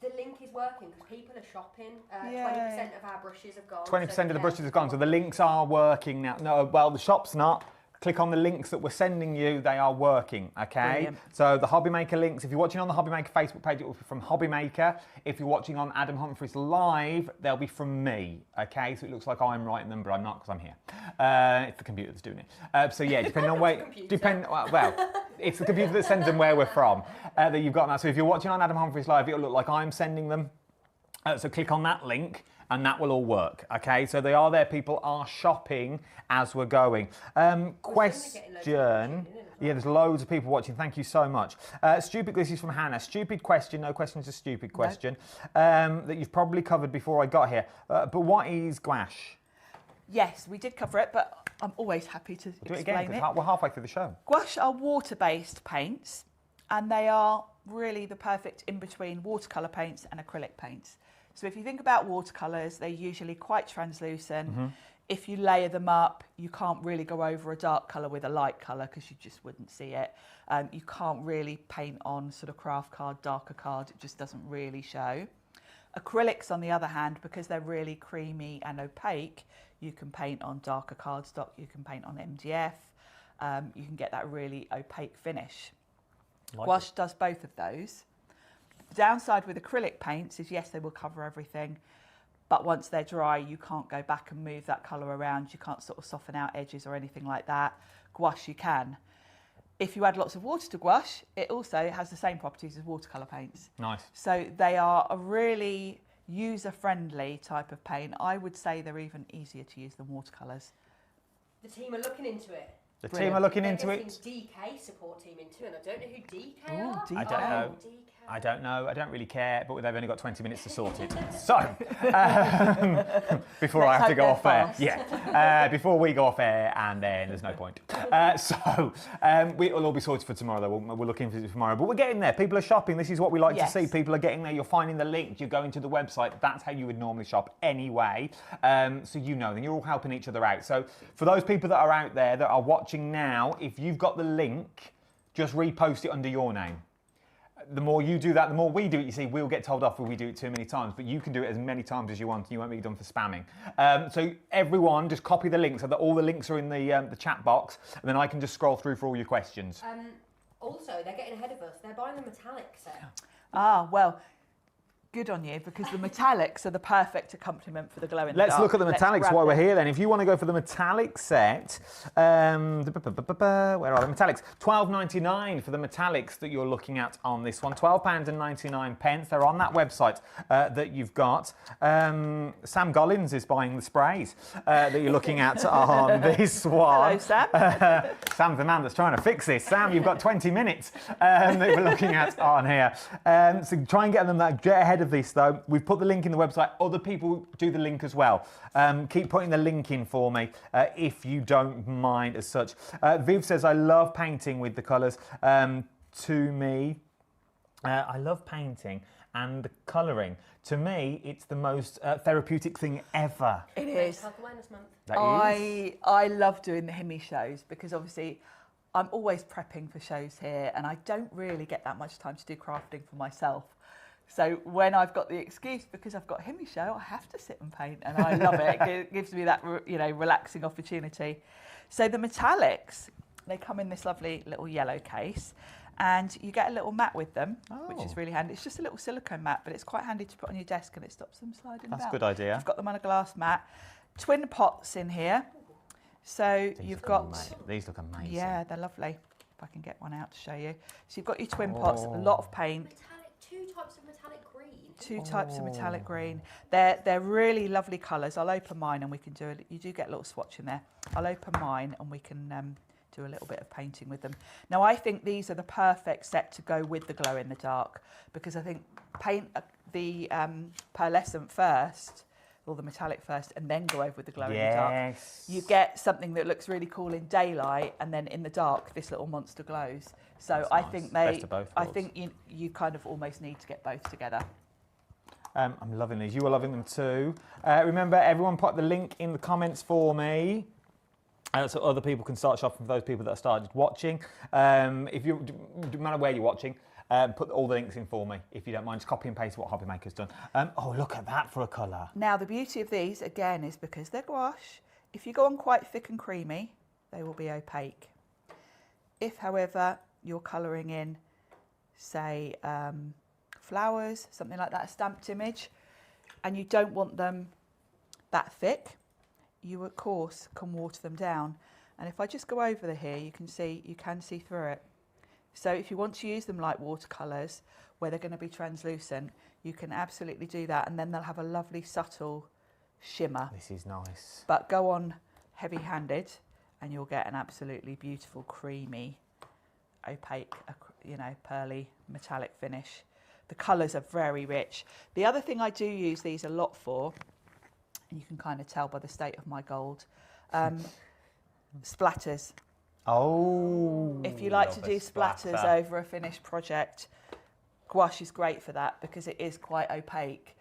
The link is working because people are shopping. 20% of our brushes have gone. 20% of the brushes have gone, so the links are working now. No, well, the shop's not. Click on the links that we're sending you, they are working, okay? Brilliant. So the HobbyMaker links, if you're watching on the HobbyMaker Facebook page, it will be from HobbyMaker. If you're watching on Adam Humphries Live, they'll be from me, okay? So it looks like I'm writing them, but I'm not because I'm here. It's the computer that's doing it. So yeah, depending on where, it's the computer that sends them where we're from that you've got that. So if you're watching on Adam Humphries Live, it'll look like I'm sending them. So click on that link and that will all work, okay? So they are there, people are shopping as we're going. Question, yeah, there's loads of people watching, thank you so much. This is from Hannah. Stupid question, no question's a stupid question, that you've probably covered before I got here. But what is gouache? Yes, we did cover it, but I'm always happy to Do it explain again, it. because we're halfway through the show. Gouache are water-based paints, and they are really the perfect in-between watercolour paints and acrylic paints. So if you think about watercolours, they're usually quite translucent. If you layer them up, you can't really go over a dark colour with a light colour because you just wouldn't see it. You can't really paint on sort of craft card, darker card, it just doesn't really show. Acrylics, on the other hand, because they're really creamy and opaque, you can paint on darker cardstock, you can paint on MDF, you can get that really opaque finish. Gouache does both of those. The downside with acrylic paints is, yes, they will cover everything, but once they're dry, you can't go back and move that colour around. You can't sort of soften out edges or anything like that. Gouache, you can. If you add lots of water to gouache, it also has the same properties as watercolour paints. Nice. So they are a really user-friendly type of paint. I would say they're even easier to use than watercolours. The team are looking into it. The team are looking into it. DK support team into it, and I don't know who DK Ooh, are. DK. I don't know. DK. I don't know. I don't really care, but they've only got 20 minutes to sort it. So, before I have to go off air. Yeah. Before we go off air, and then there's no point. It'll all be sorted for tomorrow, though. We're looking for it tomorrow. But we're getting there. People are shopping. This is what we like to see. People are getting there. You're finding the link. You're going to the website. That's how you would normally shop anyway. So you know, then you're all helping each other out. So for those people that are out there that are watching now, if you've got the link, just repost it under your name. The more you do that, the more we do it. You see, we'll get told off if we do it too many times, but you can do it as many times as you want and you won't be done for spamming. So everyone, just copy the link so that all the links are in the chat box, and then I can just scroll through for all your questions. Also, they're getting ahead of us. They're buying the metallic set. Ah, well, good on you, because the metallics are the perfect accompaniment for the glow in the dark. Let's look at the metallics while we're here then. If you want to go for the metallic set, where are the metallics? £12.99 for the metallics that you're looking at on this one. £12.99. They're on that website that you've got. Sam Gollins is buying the sprays that you're looking at on this one. Hello, Sam. Sam's the man that's trying to fix this. Sam, you've got 20 minutes that we're looking at on here. So try and get them that. Get ahead of this though. We've put the link in the website. Other people do the link as well. Keep putting the link in for me if you don't mind as such. Viv says, I love painting with the colours. To me, I love painting and the colouring. To me, it's the most therapeutic thing ever. It is. Health Awareness Month. I love doing the Himmy shows because obviously I'm always prepping for shows here and I don't really get that much time to do crafting for myself. So when I've got the excuse, because I've got Himmy show, I have to sit and paint and I love it. It gives me that, relaxing opportunity. So the metallics, they come in this lovely little yellow case and you get a little mat with them, which is really handy. It's just a little silicone mat, but it's quite handy to put on your desk and it stops them sliding down. That's a good idea. You've got them on a glass mat. Twin pots in here. So you've got... These look amazing. Yeah, they're lovely. If I can get one out to show you. So you've got your twin pots, a lot of paint. Two types of metallic green. Two types of metallic green. They're really lovely colours. I'll open mine and we can do it. You do get a little swatch in there. I'll open mine and we can do a little bit of painting with them. Now I think these are the perfect set to go with the glow in the dark because I think paint the pearlescent first, or the metallic first, and then go over with the glow in the dark. You get something that looks really cool in daylight, and then in the dark, this little monster glows. So I think you kind of almost need to get both together. I'm loving these. You are loving them too. Remember, everyone put the link in the comments for me. So other people can start shopping for those people that have started watching. If you, no matter where you're watching, put all the links in for me, if you don't mind. Just copy and paste what HobbyMaker's done. Oh, look at that for a colour. Now, the beauty of these, again, is because they're gouache. If you go on quite thick and creamy, they will be opaque. If, however, you're colouring in, say, flowers, something like that, a stamped image, and you don't want them that thick, you, of course, can water them down. And if I just go over here, you can see through it. So if you want to use them like watercolours, where they're going to be translucent, you can absolutely do that, and then they'll have a lovely subtle shimmer. This is nice. But go on heavy-handed and you'll get an absolutely beautiful, creamy, opaque, you know, pearly, metallic finish. The colours are very rich. The other thing I do use these a lot for, and you can kind of tell by the state of my gold, splatters. Oh. If you like to do splatters over a finished project, gouache is great for that because it is quite opaque.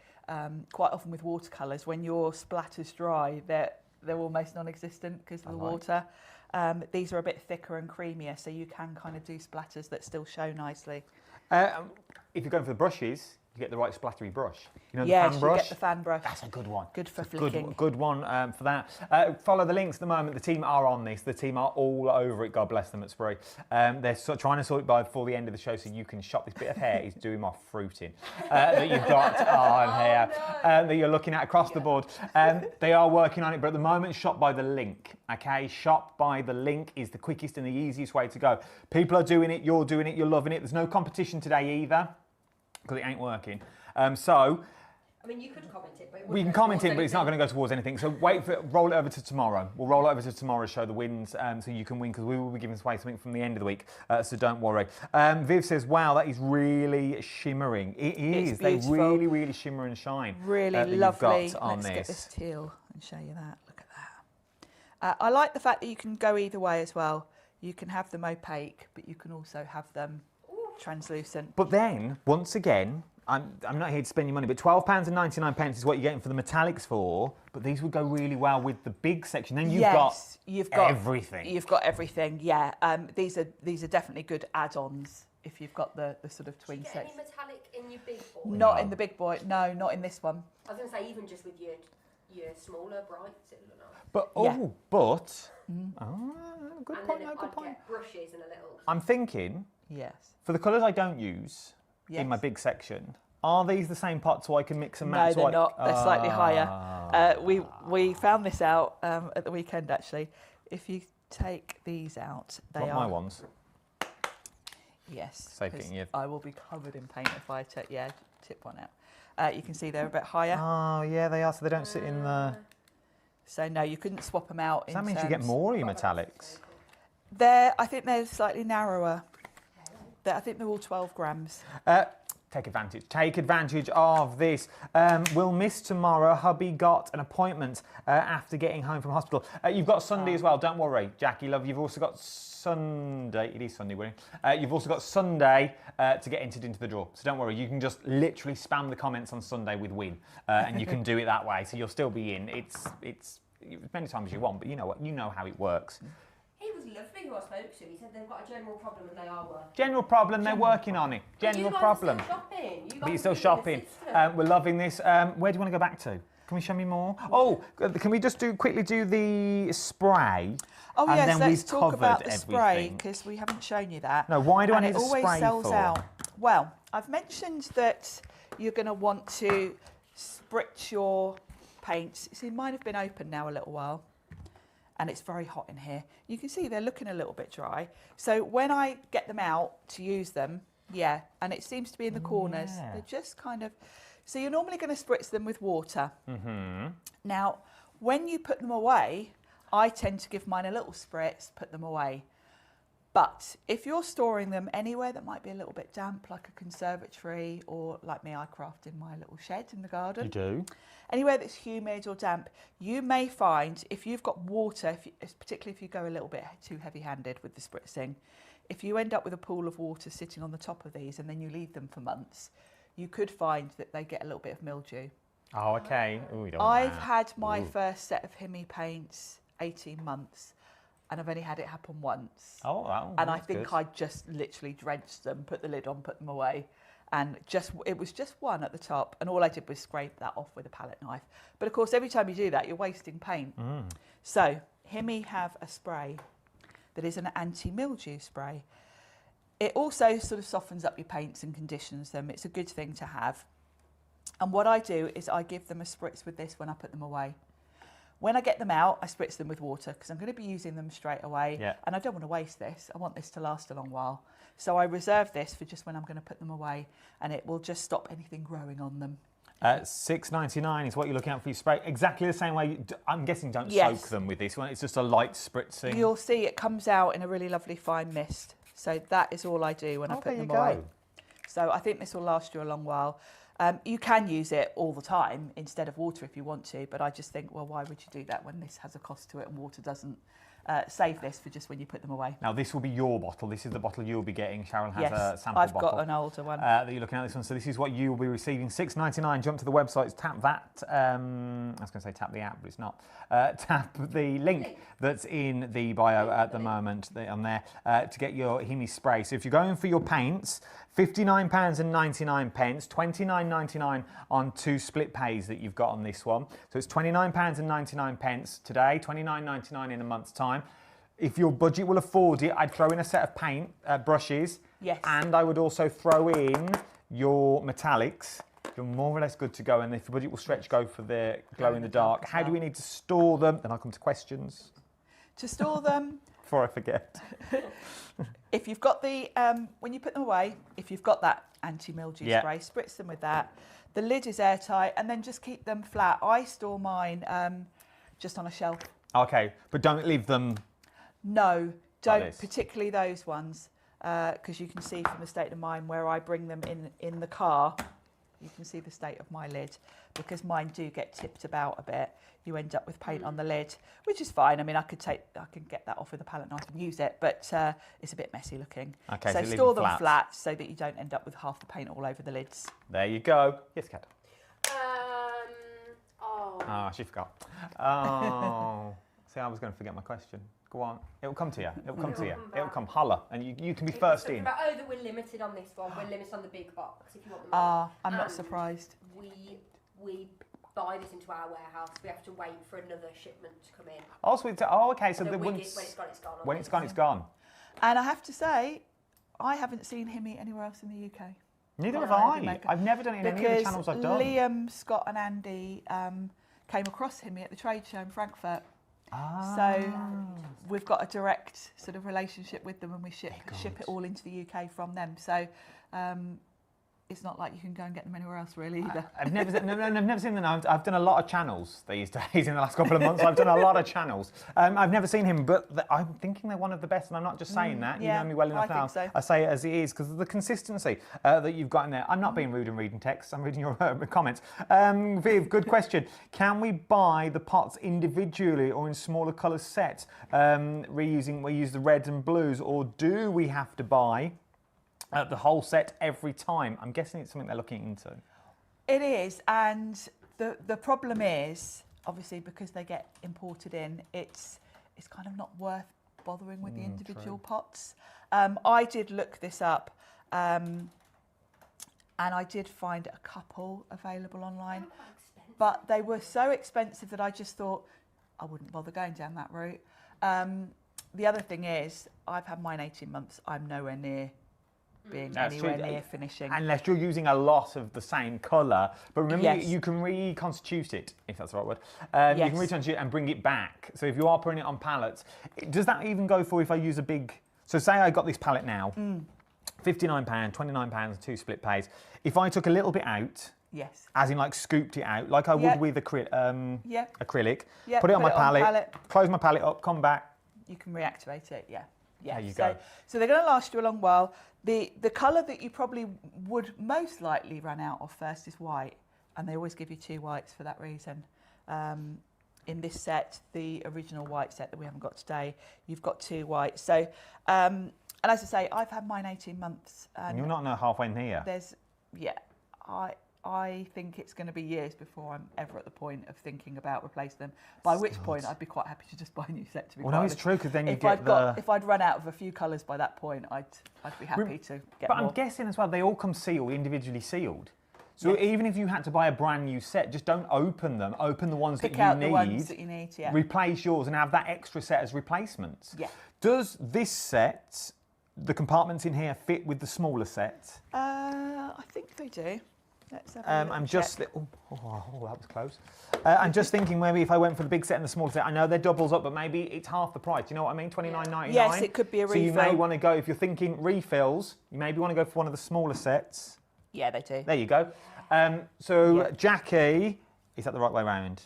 Quite often with watercolours, when your splatters dry, they're almost non-existent because of the water. These are a bit thicker and creamier, so you can kind of do splatters that still show nicely. If you're going for the brushes, you get the right splattery brush. You know, the fan brush? You get the fan brush. That's a good one. Good for flicking. Good one for that. Follow the links at the moment. The team are on this. The team are all over it. God bless them at Spree. They're trying to sort it by before the end of the show so you can shop. This bit of hair is doing my fruiting that you've got on here, that you're looking at across the board. They are working on it, but at the moment, shop by the link. Okay, shop by the link is the quickest and the easiest way to go. People are doing it. You're doing it. You're loving it. There's no competition today either because it ain't working. I mean, you could comment it, but we can comment it, but it's not going to go towards anything. So wait for it, roll it over to tomorrow. We'll roll it over to tomorrow's show, the wins, so you can win, because we will be giving away something from the end of the week. So don't worry. Viv says, "Wow, that is really shimmering." It is. They really, really shimmer and shine. Really lovely. You've got on Let's this. get this teal and show you that. Look at that. I like the fact that you can go either way as well. You can have them opaque, but you can also have them translucent. But then, once again, I'm not here to spend your money, but £12.99 is what you're getting for the metallics for. But these would go really well with the big section. Then you've got everything. You've got everything. Yeah. These are definitely good add-ons if you've got the sort of twin sets. Do you get any metallic in your big boy? Not in the big boy. No, not in this one. I was going to say even just with your smaller brights, it would look nice. But good point. No, good point. Get brushes and a little. I'm thinking. Yes. For the colours I don't use in my big section, are these the same pot so I can mix and match? No, they're not. They're slightly higher. We found this out at the weekend, actually. If you take these out, they are... my ones? Yes. Saving you. I will be covered in paint if I tip one out. You can see they're a bit higher. Oh, yeah, they are. So they don't sit in the... So, no, you couldn't swap them out. So that means you get more of your metallics. I think they're slightly narrower. I think they're all 12 grams. Take advantage of this. We'll miss tomorrow. Hubby got an appointment after getting home from hospital. You've got Sunday as well. Don't worry, Jackie, love. You've also got Sunday. It is Sunday, wouldn't it? You've also got Sunday to get entered into the draw. So don't worry. You can just literally spam the comments on Sunday with win, and you can do it that way. So you'll still be in. It's as many times as you want, but you know what? You know how it works. He was lovely who I spoke to. He said they've got a general problem and they are working. General problem, they're working on it. General problem. But you're still shopping. We're loving this. Where do you want to go back to? Can we show me more? Oh, can we just quickly do the spray? Oh and yes, then let's talk about the everything. spray because we haven't shown you that. No, why do I need a spray for? It always sells out. Well, I've mentioned that you're going to want to spritz your paints. See, mine have been open now a little while. And it's very hot in here. You can see they're looking a little bit dry. So when I get them out to use them, and it seems to be in the corners, they're just kind of... So you're normally going to spritz them with water. Mm-hmm. Now, when you put them away, I tend to give mine a little spritz, put them away. But if you're storing them anywhere that might be a little bit damp, like a conservatory, or like me, I craft in my little shed in the garden. You do? Anywhere that's humid or damp, you may find if you've got water, particularly if you go a little bit too heavy-handed with the spritzing, if you end up with a pool of water sitting on the top of these and then you leave them for months, you could find that they get a little bit of mildew. Oh, okay. Ooh, you don't I've want that. had my first set of Himi paints 18 months. And I've only had it happen once. Oh, wow. And I think I just literally drenched them, put the lid on, put them away. And it was just one at the top. And all I did was scrape that off with a palette knife. But of course, every time you do that, you're wasting paint. So Himi have a spray that is an anti-mildew spray. It also sort of softens up your paints and conditions them. It's a good thing to have. And what I do is I give them a spritz with this when I put them away. When I get them out, I spritz them with water because I'm going to be using them straight away. Yeah. And I don't want to waste this. I want this to last a long while. So I reserve this for just when I'm going to put them away, and it will just stop anything growing on them. $6.99 is what you're looking at for your spray. Exactly the same way. I'm guessing don't Yes. soak them with this one. It's just a light spritzing. You'll see it comes out in a really lovely fine mist. So that is all I do when I put them away. So I think this will last you a long while. You can use it all the time instead of water if you want to, but I just think, well, why would you do that when this has a cost to it and water doesn't? Save this for just when you put them away. Now this will be your bottle. This is the bottle you'll be getting. Sharon has a sample I've bottle. got an older one. That you're looking at this one. So this is what you will be receiving. $6.99. Jump to the website, tap that. I was going to say tap the app, but it's not. Tap the link that's in the bio at the moment on there to get your Himi spray. So if you're going for your paints, £59.99, £29.99 on 2 split pays that you've got on this one. So it's £29.99 today, £29.99 in a month's time. If your budget will afford it, I'd throw in a set of paint brushes. Yes. And I would also throw in your metallics. You're more or less good to go. And if your budget will stretch, go for the glow in the dark. How do we need to store them? Then I'll come to questions. To store them, before I forget. if you've got the, when you put them away, if you've got that anti-mildew spray, spritz them with that. The lid is airtight, and then just keep them flat. I store mine just on a shelf. Okay, but don't leave them. No, don't, particularly those ones, because you can see from the state of mine where I bring them in the car. You can see the state of my lid, because mine do get tipped about a bit. You end up with paint on the lid, which is fine. I mean, I can get that off with a palette knife and use it, but it's a bit messy looking. Okay, so store them flat so that you don't end up with half the paint all over the lids. There you go. Yes, Kat. Oh, she forgot. Oh, see, I was going to forget my question. Go on. It'll come to you. It'll come to you. It'll come. Holler, and you can be first in. That we're limited on this one. We're limited on the big box. If you want them. I'm not surprised. We buy this into our warehouse. We have to wait for another shipment to come in. Oh, so okay. So when it's gone, it's gone. When it's gone, it's gone. And I have to say, I haven't seen Himi anywhere else in the UK. Neither have I. I've never done it in any of the channels I've done. Liam, Scott, and Andy came across Himi at the trade show in Frankfurt. So we've got a direct sort of relationship with them, and we ship it all into the UK from them. So it's not like you can go and get them anywhere else really either. I've never seen them. I've done a lot of channels these days in the last couple of months. I've done a lot of channels. I've never seen him, but I'm thinking they're one of the best, and I'm not just saying that. You know me well enough now. So. I say it as it is because of the consistency that you've got in there. I'm not being rude and reading texts. I'm reading your comments. Viv, good question. Can we buy the pots individually or in smaller colour sets? We use the reds and blues, or do we have to buy the whole set every time? I'm guessing it's something they're looking into. It is, and the problem is, obviously, because they get imported in, it's kind of not worth bothering with the individual pots. I did look this up, and I did find a couple available online, but they were so expensive that I just thought I wouldn't bother going down that route. The other thing is, I've had mine 18 months. I'm nowhere near being anywhere near finishing. Unless you're using a lot of the same colour. But remember, you can reconstitute it, if that's the right word. You can reconstitute it and bring it back. So if you are putting it on pallets, does that even go for if I use a big... So say I got this pallet now, £59, £29, 2 split pays. If I took a little bit out, as in like scooped it out, like I would with acrylic, put it on my pallet, close my pallet up, come back. You can reactivate it, There you go. So they're going to last you a long while. The colour that you probably would most likely run out of first is white, and they always give you 2 whites for that reason. In this set, the original white set that we haven't got today, you've got 2 whites. So, and as I say, I've had mine 18 months. And you're not halfway near. I think it's going to be years before I'm ever at the point of thinking about replacing them. By which point, I'd be quite happy to just buy a new set. To be no, it's true because then you if I'd run out of a few colours by that point, I'd be happy to get more. But I'm guessing as well they all come sealed, individually sealed. So even if you had to buy a brand new set, just don't open them. Open the ones Pick out the ones that you need. Replace yours and have that extra set as replacements. Yeah. Does this set, the compartments in here, fit with the smaller set? I think they do. Let's have a I'm check. just, that was close. I'm just thinking maybe if I went for the big set and the small set, I know they're doubles up, but maybe it's half the price. Do you know what I mean? $29.99. Yes, it could be a So you may refill. want to go, if you're thinking refills, you maybe want to go for one of the smaller sets. Yeah, they do. There you go. So Yeah. Jackie, is that the right way round?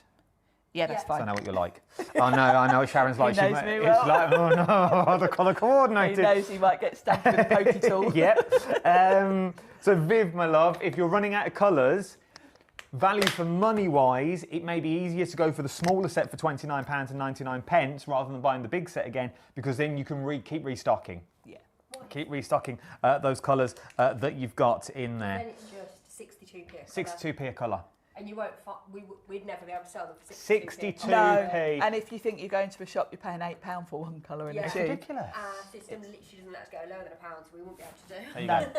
Yeah, that's So I fine. know what you're like. I know what Sharon's like. He knows me It's well. like, oh no, the colour He coordinated. knows he might get stabbed with a pokey tool. Yep. So Viv, my love, if you're running out of colours, value for money wise, it may be easier to go for the smaller set for £29.99 rather than buying the big set again, because then you can keep restocking. Yeah. Keep restocking those colours that you've got in there. Then it's just 62p. 62p a colour. And you won't. We'd never be able to sell them for 62p. No, and if you think you're going to a shop, you're paying £8 for one colour in Yeah. a It's tube. Ridiculous. Our system literally doesn't let us go lower than £1, so we won't be able to do. There you No. go.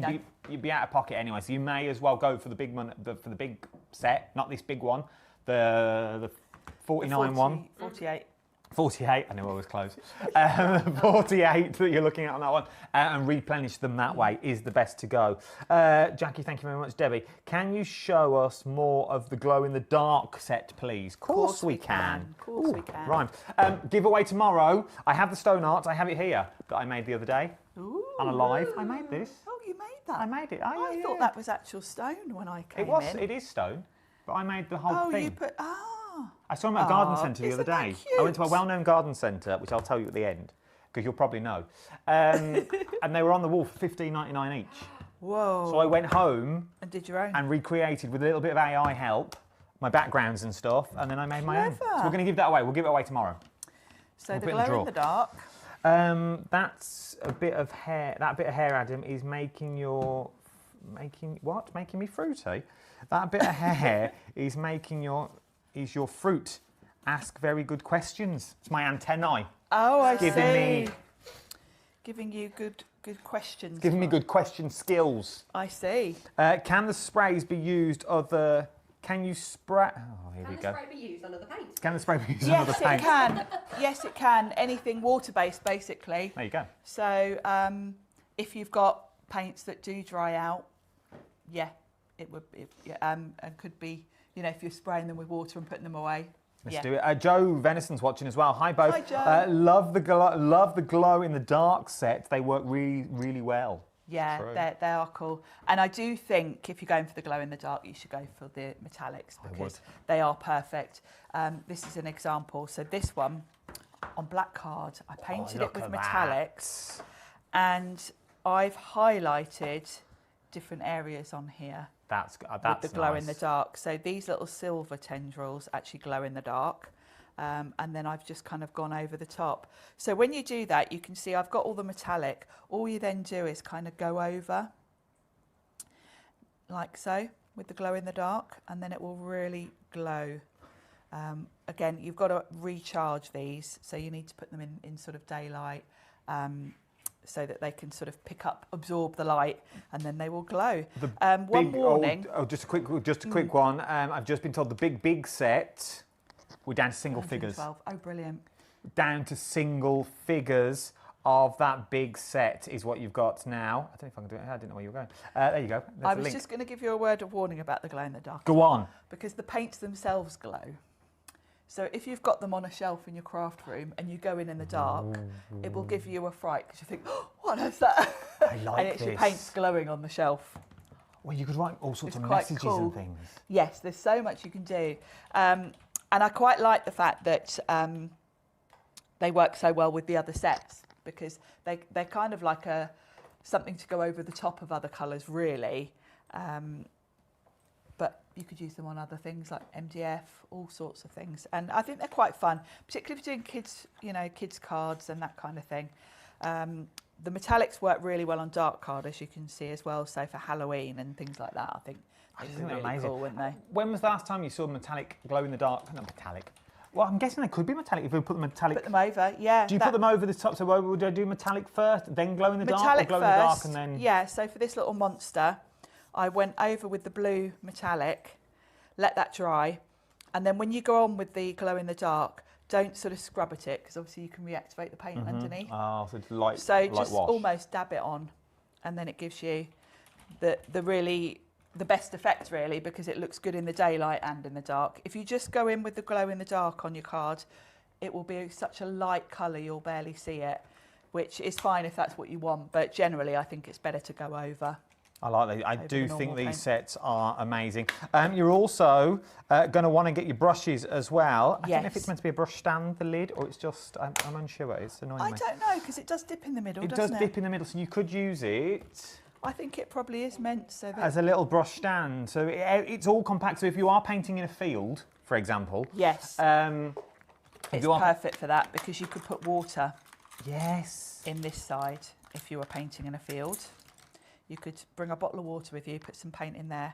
So you'd be out of pocket anyway. So you may as well go for the big for the big set, not this big one, the 49 one. 48. 48, I knew I was close. 48 that you're looking at on that one, and replenish them that way is the best to go. Jackie, thank you very much. Debbie, can you show us more of the glow in the dark set, please? Of course we can. Of course we can. Rhymed. Giveaway tomorrow. I have the stone art. I have it here that I made the other day on a live. I made this. Oh, you made that? I made it. Oh, I yeah, thought yeah. that was actual stone when I came It was. in. It is stone, but I made the whole Oh, thing. you put. I saw them at a garden Aw, centre the other isn't that day. I went to a cute? well-known garden centre, which I'll tell you at the end, because you'll probably know. And they were on the wall for $15.99 each. Whoa. So I went home And did your own? and recreated with a little bit of AI help, my backgrounds and stuff, and then I made my own. So Clever. we're going to give that away. We'll give it away tomorrow. So We'll the put it in the glow in drawer. the dark. That's a bit of hair. That bit of hair, Adam, is making me fruity. That bit of hair is your fruit. Ask very good questions. It's my antennae. Oh, I Giving see. Giving you good questions. Giving me good question skills. I see. Can the sprays be used other? Can you spray? Oh, here we Can the go. spray be used on other paints? Can the spray be used on other Yes, it paints? can. Yes, it can. Anything water-based, basically. There you go. So if you've got paints that do dry out, yeah, it would. And could be, if you're spraying them with water and putting them away. Let's do it. Joe Venison's watching as well. Hi, both. Hi, Joe. Love the glow in the dark set. They work really, really well. Yeah, True. they are cool. And I do think if you're going for the glow in the dark, you should go for the metallics because they are perfect. This is an example. So this one on black card, I painted it look with at metallics and I've highlighted different areas on here. That's with the glow in the nice. dark. So these little silver tendrils actually glow in the dark. And then I've just kind of gone over the top. So when you do that, you can see I've got all the metallic. All you then do is kind of go over like so with the glow in the dark, and then it will really glow. Again, you've got to recharge these. So you need to put them in sort of daylight. So that they can sort of absorb the light, and then they will glow. One warning. Just a quick one. I've just been told the big set, we're down to single figures. 112. Oh, brilliant. Down to single figures of that big set is what you've got now. I don't know if I can do it. I didn't know where you were going. There you go. There's I the was link. just going to give you a word of warning about the glow in the dark. Go on. Because the paints themselves glow. So if you've got them on a shelf in your craft room and you go in the dark, it will give you a fright because you think, oh, what is that? I like and it's your this. paints glowing on the shelf. Well, you could write all sorts It's of quite messages cool. and things. Yes, there's so much you can do. And I quite like the fact that they work so well with the other sets because they're kind of like something to go over the top of other colours, really. But you could use them on other things like MDF, all sorts of things. And I think they're quite fun, particularly if you're doing kids cards and that kind of thing. The metallics work really well on dark card, as you can see as well. So for Halloween and things like that, I think they'd be really amazing. cool, wouldn't they? When was the last time you saw metallic glow in the dark? Not metallic. Well, I'm guessing they could be metallic if we put the metallic. Put them over, yeah. Do you put them over the top? So would I do metallic first, then glow in the dark, or Metallic glow first, in the dark and then? yeah. So for this little monster, I went over with the blue metallic, let that dry, and then when you go on with the glow in the dark, don't sort of scrub at it because obviously you can reactivate the paint underneath. Oh, so it's light. So light just wash. almost dab it on, and then it gives you the really the best effect really, because it looks good in the daylight and in the dark. If you just go in with the glow in the dark on your card, it will be such a light colour you'll barely see it, which is fine if that's what you want, but generally I think it's better to go over. I like that. I do the think normal these paint. sets are amazing. You're also going to want to get your brushes as well. I don't know if it's meant to be a brush stand, the lid, or it's just, I'm unsure. It's annoying me. I don't know, because it does dip in the middle, It doesn't does dip in the middle, so you could use it I think it probably is meant so that... as a little brush stand. So it's all compact. So if you are painting in a field, for example, Yes, if it's you are, perfect for that, because you could put water yes, in this side if you were painting in a field. You could bring a bottle of water with you, put some paint in there,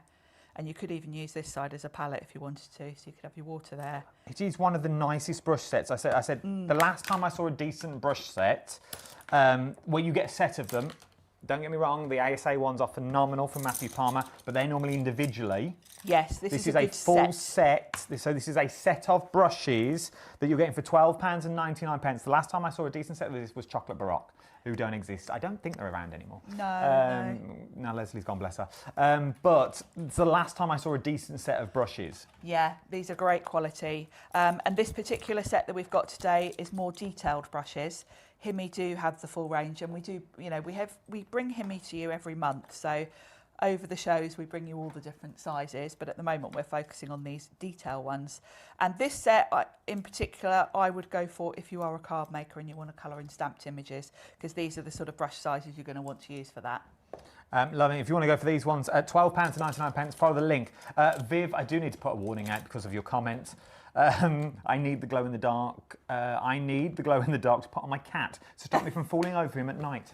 and you could even use this side as a palette if you wanted to, so you could have your water there. it is one of the nicest brush sets. I said the last time I saw a decent brush set, where you get a set of them. Don't get me wrong, the ASA ones are phenomenal from Matthew Palmer, but they're normally individually. Yes, this is a good full set. So this is a set of brushes that you're getting for £12.99. The last time I saw a decent set of this was Chocolate Baroque, who don't exist. I don't think they're around anymore. No, Now Leslie's gone, bless her. But it's the last time I saw a decent set of brushes. Yeah, these are great quality. And this particular set that we've got today is more detailed brushes. Himi do have the full range, and we do, you know, we bring Himi to you every month. So over the shows, we bring you all the different sizes, but at the moment we're focusing on these detail ones. And this set in particular, I would go for if you are a card maker and you want to colour in stamped images, because these are the sort of brush sizes you're going to want to use for that. Lovely. If you want to go for these ones, at £12.99, follow the link. Viv, I do need to put a warning out because of your comment. I need the glow in the dark. I need the glow in the dark to put on my cat to stop me from falling over him at night.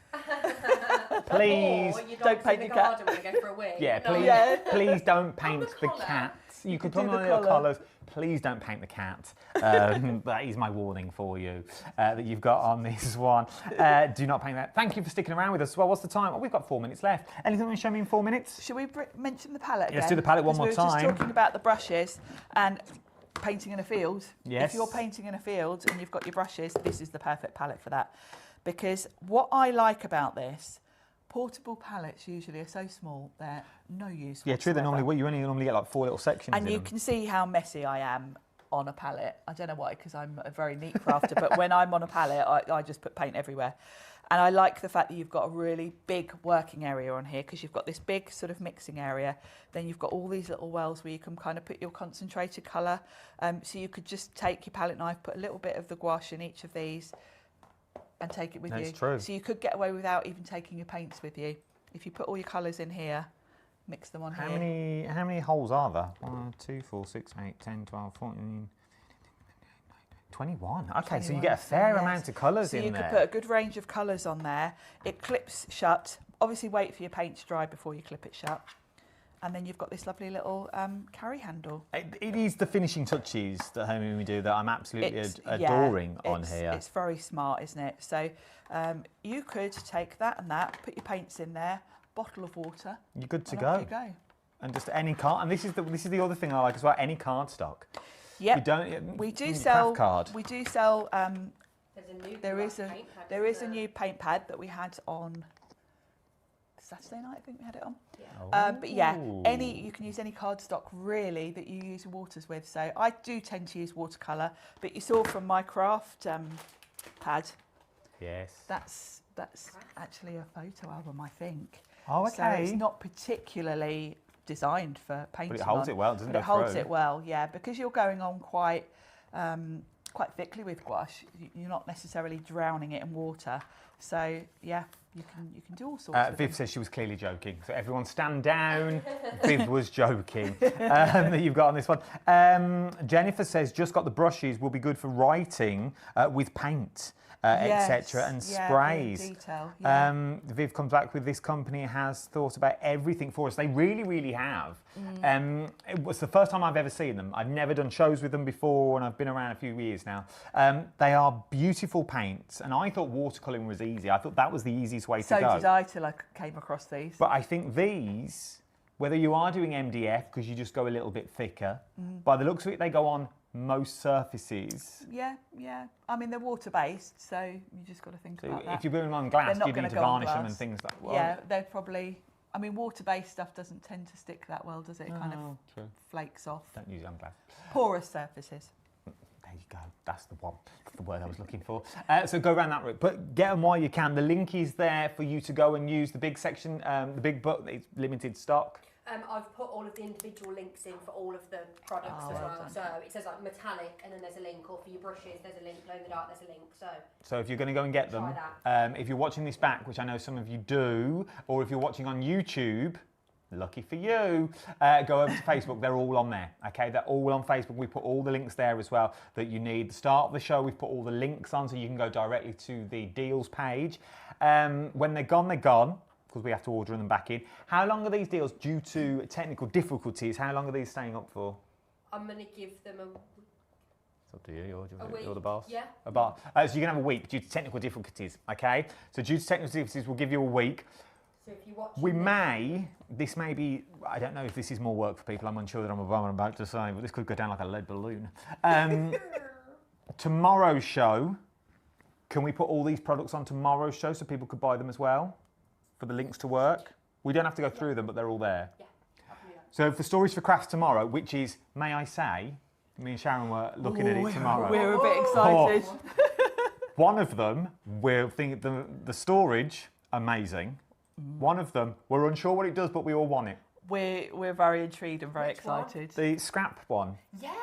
Please don't paint the your cat. garden when you go for a wee. Yeah, No. please, Yeah. please don't paint the collar. cat. You could do put on the little collar. collars. Please don't paint the cat. That is my warning for you that you've got on this one. Do not paint that. Thank you for sticking around with us as well. What's the time? Oh, we've got 4 minutes left. Anything you want to show me in 4 minutes? Should we mention the palette again? Let's do the palette one more Because we were time. just talking about the brushes and painting in a field. Yes. If you're painting in a field and you've got your brushes, this is the perfect palette for that. Because what I like about this, portable palettes usually are so small, they're no use Yeah, true. whatsoever. You only normally get like 4 little sections And in you them. can see how messy I am on a palette. I don't know why, because I'm a very neat crafter, but when I'm on a palette, I just put paint everywhere. And I like the fact that you've got a really big working area on here, because you've got this big sort of mixing area. Then you've got all these little wells where you can kind of put your concentrated colour. So you could just take your palette knife, put a little bit of the gouache in each of these and take it with you. That's true. So you could get away without even taking your paints with you. If you put all your colours in here, mix them on How here. many holes are there? 1, 2, 4, 6, 8, 10, 12, 14, 21. Okay, so you 21, get a fair yes. amount of colours So in you there. could put a good range of colours on there. It clips shut. Obviously wait for your paint to dry before you clip it shut. And then you've got this lovely little carry handle. It is the finishing touches that HobbyMaker do that I'm absolutely Yeah, adoring on here. It's very smart, isn't it? So you could take that and that, put your paints in there, bottle of water. You're good to and go. off you go. And just any card. And this is the other thing I like as well. Any cardstock. Yep. You don't. We do your sell. craft card. We do sell. There's a new There is a paint pad, there is a isn't new paint pad that we had on Saturday night. I think we had it on. Yeah. But yeah, Ooh. you can use any cardstock really that you use waters with. So I do tend to use watercolour, but you saw from my craft pad, Yes. that's actually a photo album, I think. Oh, So okay. it's not particularly designed for painting. But it holds on, it well, doesn't but it? it holds it well, yeah, because you're going on quite thickly with gouache. You're not necessarily drowning it in water. So yeah, you can do all sorts. With Viv them. says she was clearly joking. So everyone stand down. Viv was joking that you've got on this one. Jennifer says just got the brushes, will be good for writing with paint, etc. and yeah, sprays. in detail, yeah. Viv comes back with this company has thought about everything for us. They really, really have. It was the first time I've ever seen them. I've never done shows with them before, and I've been around a few years now. They are beautiful paints, and I thought watercolouring was easy. I thought that was the easiest way to So go. did I till I came across these. But I think these, whether you are doing MDF, because you just go a little bit thicker, by the looks of it, they go on most surfaces. Yeah. I mean, they're water-based, so you just got to think So about that. if you're doing them on glass, They're not you need gonna to go on varnish them glass. and things like that. Yeah, they're probably. I mean, water-based stuff doesn't tend to stick that well, does it? It kind of true. flakes off. Don't use umbrella. Porous surfaces. There you go. That's the one. That's the word I was looking for. So go around that route, but get them while you can. The link is there for you to go and use the big section, the big book. It's limited stock. I've put all of the individual links in for all of the products as well. So it says like metallic, and then there's a link, or for your brushes, there's a link. Glow in the dark, there's a link. So if you're going to go and get them, if you're watching this back, which I know some of you do, or if you're watching on YouTube, lucky for you, go over to Facebook. They're all on there. Okay, they're all on Facebook. We put all the links there as well that you need. The start of the show, we've put all the links on, so you can go directly to the deals page. When they're gone, they're gone, because we have to order them back in. How long are these deals due to technical difficulties? How long are these staying up for? I'm going to give them It's up to you. You're the boss. Yeah. So you can have a week due to technical difficulties. Okay. So due to technical difficulties, we'll give you a week. So if you watch this may be, I don't know if this is more work for people. I'm unsure that I'm about to say, but this could go down like a lead balloon. Tomorrow's show. Can we put all these products on tomorrow's show so people could buy them as well? For the links to work. We don't have to go through them, but they're all there. Yeah, I can do that. So for Stories for Crafts tomorrow, which is, may I say, me and Sharon were looking at it tomorrow. We're a bit excited. One of them, we're thinking the storage, amazing. One of them, we're unsure what it does, but we all want it. We're very intrigued and very Which one? excited. The scrap one. Yeah.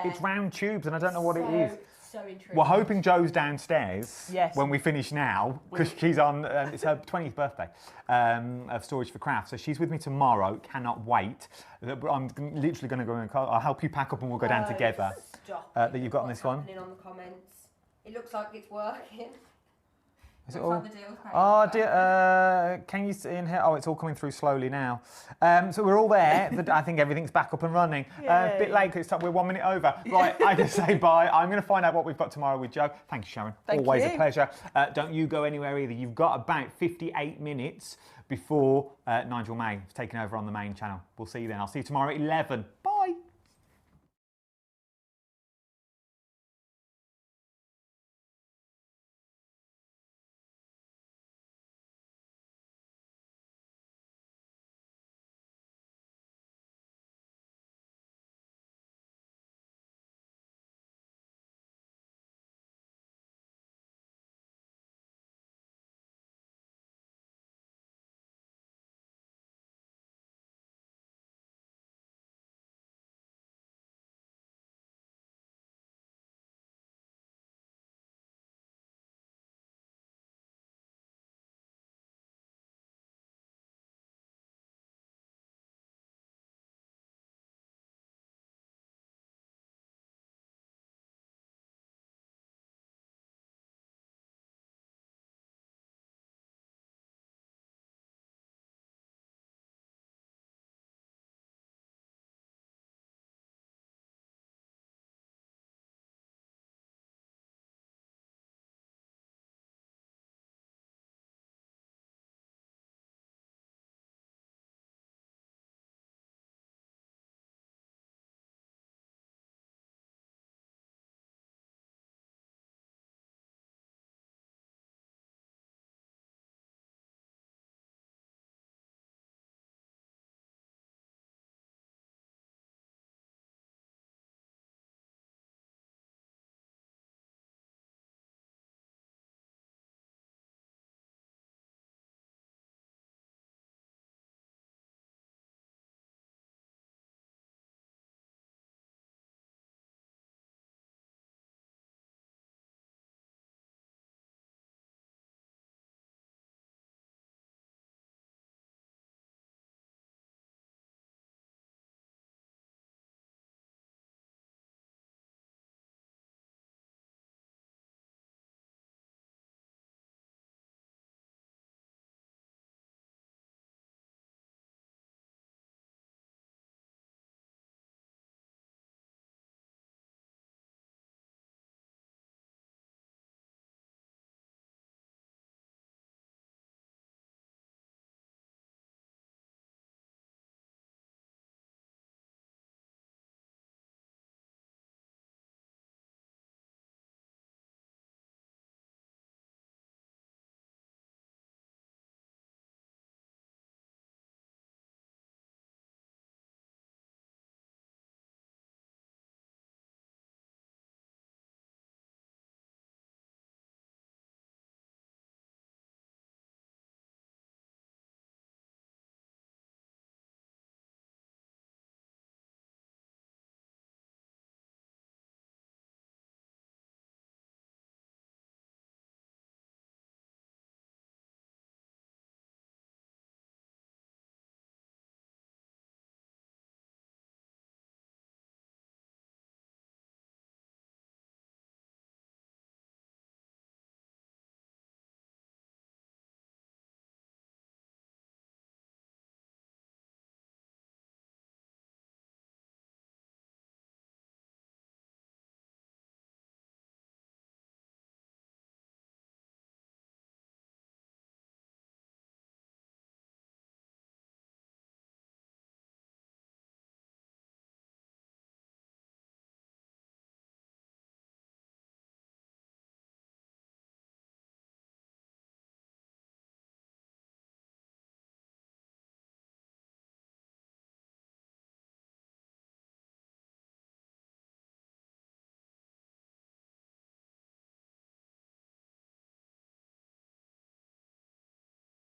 It's round tubes, and I don't know what it is. So intriguing. We're hoping Joe's downstairs Yes. when we finish now, because she's on, it's her 20th birthday of Storage for Crafts. So she's with me tomorrow, cannot wait. I'm literally going to go and I'll help you pack up and we'll go down together. Stop. That you've got on this one. What's happening on the comments? It looks like it's working. Is it Looks all? like the deal's paying. Oh, dear, can you see in here? Oh, it's all coming through slowly now. So we're all there. I think everything's back up and running. A bit late because we're 1 minute over. Right, I just say bye. I'm going to find out what we've got tomorrow with Joe. Thank you, Sharon. Always a pleasure. Don't you go anywhere either. You've got about 58 minutes before Nigel May is taking over on the main channel. We'll see you then. I'll see you tomorrow at 11.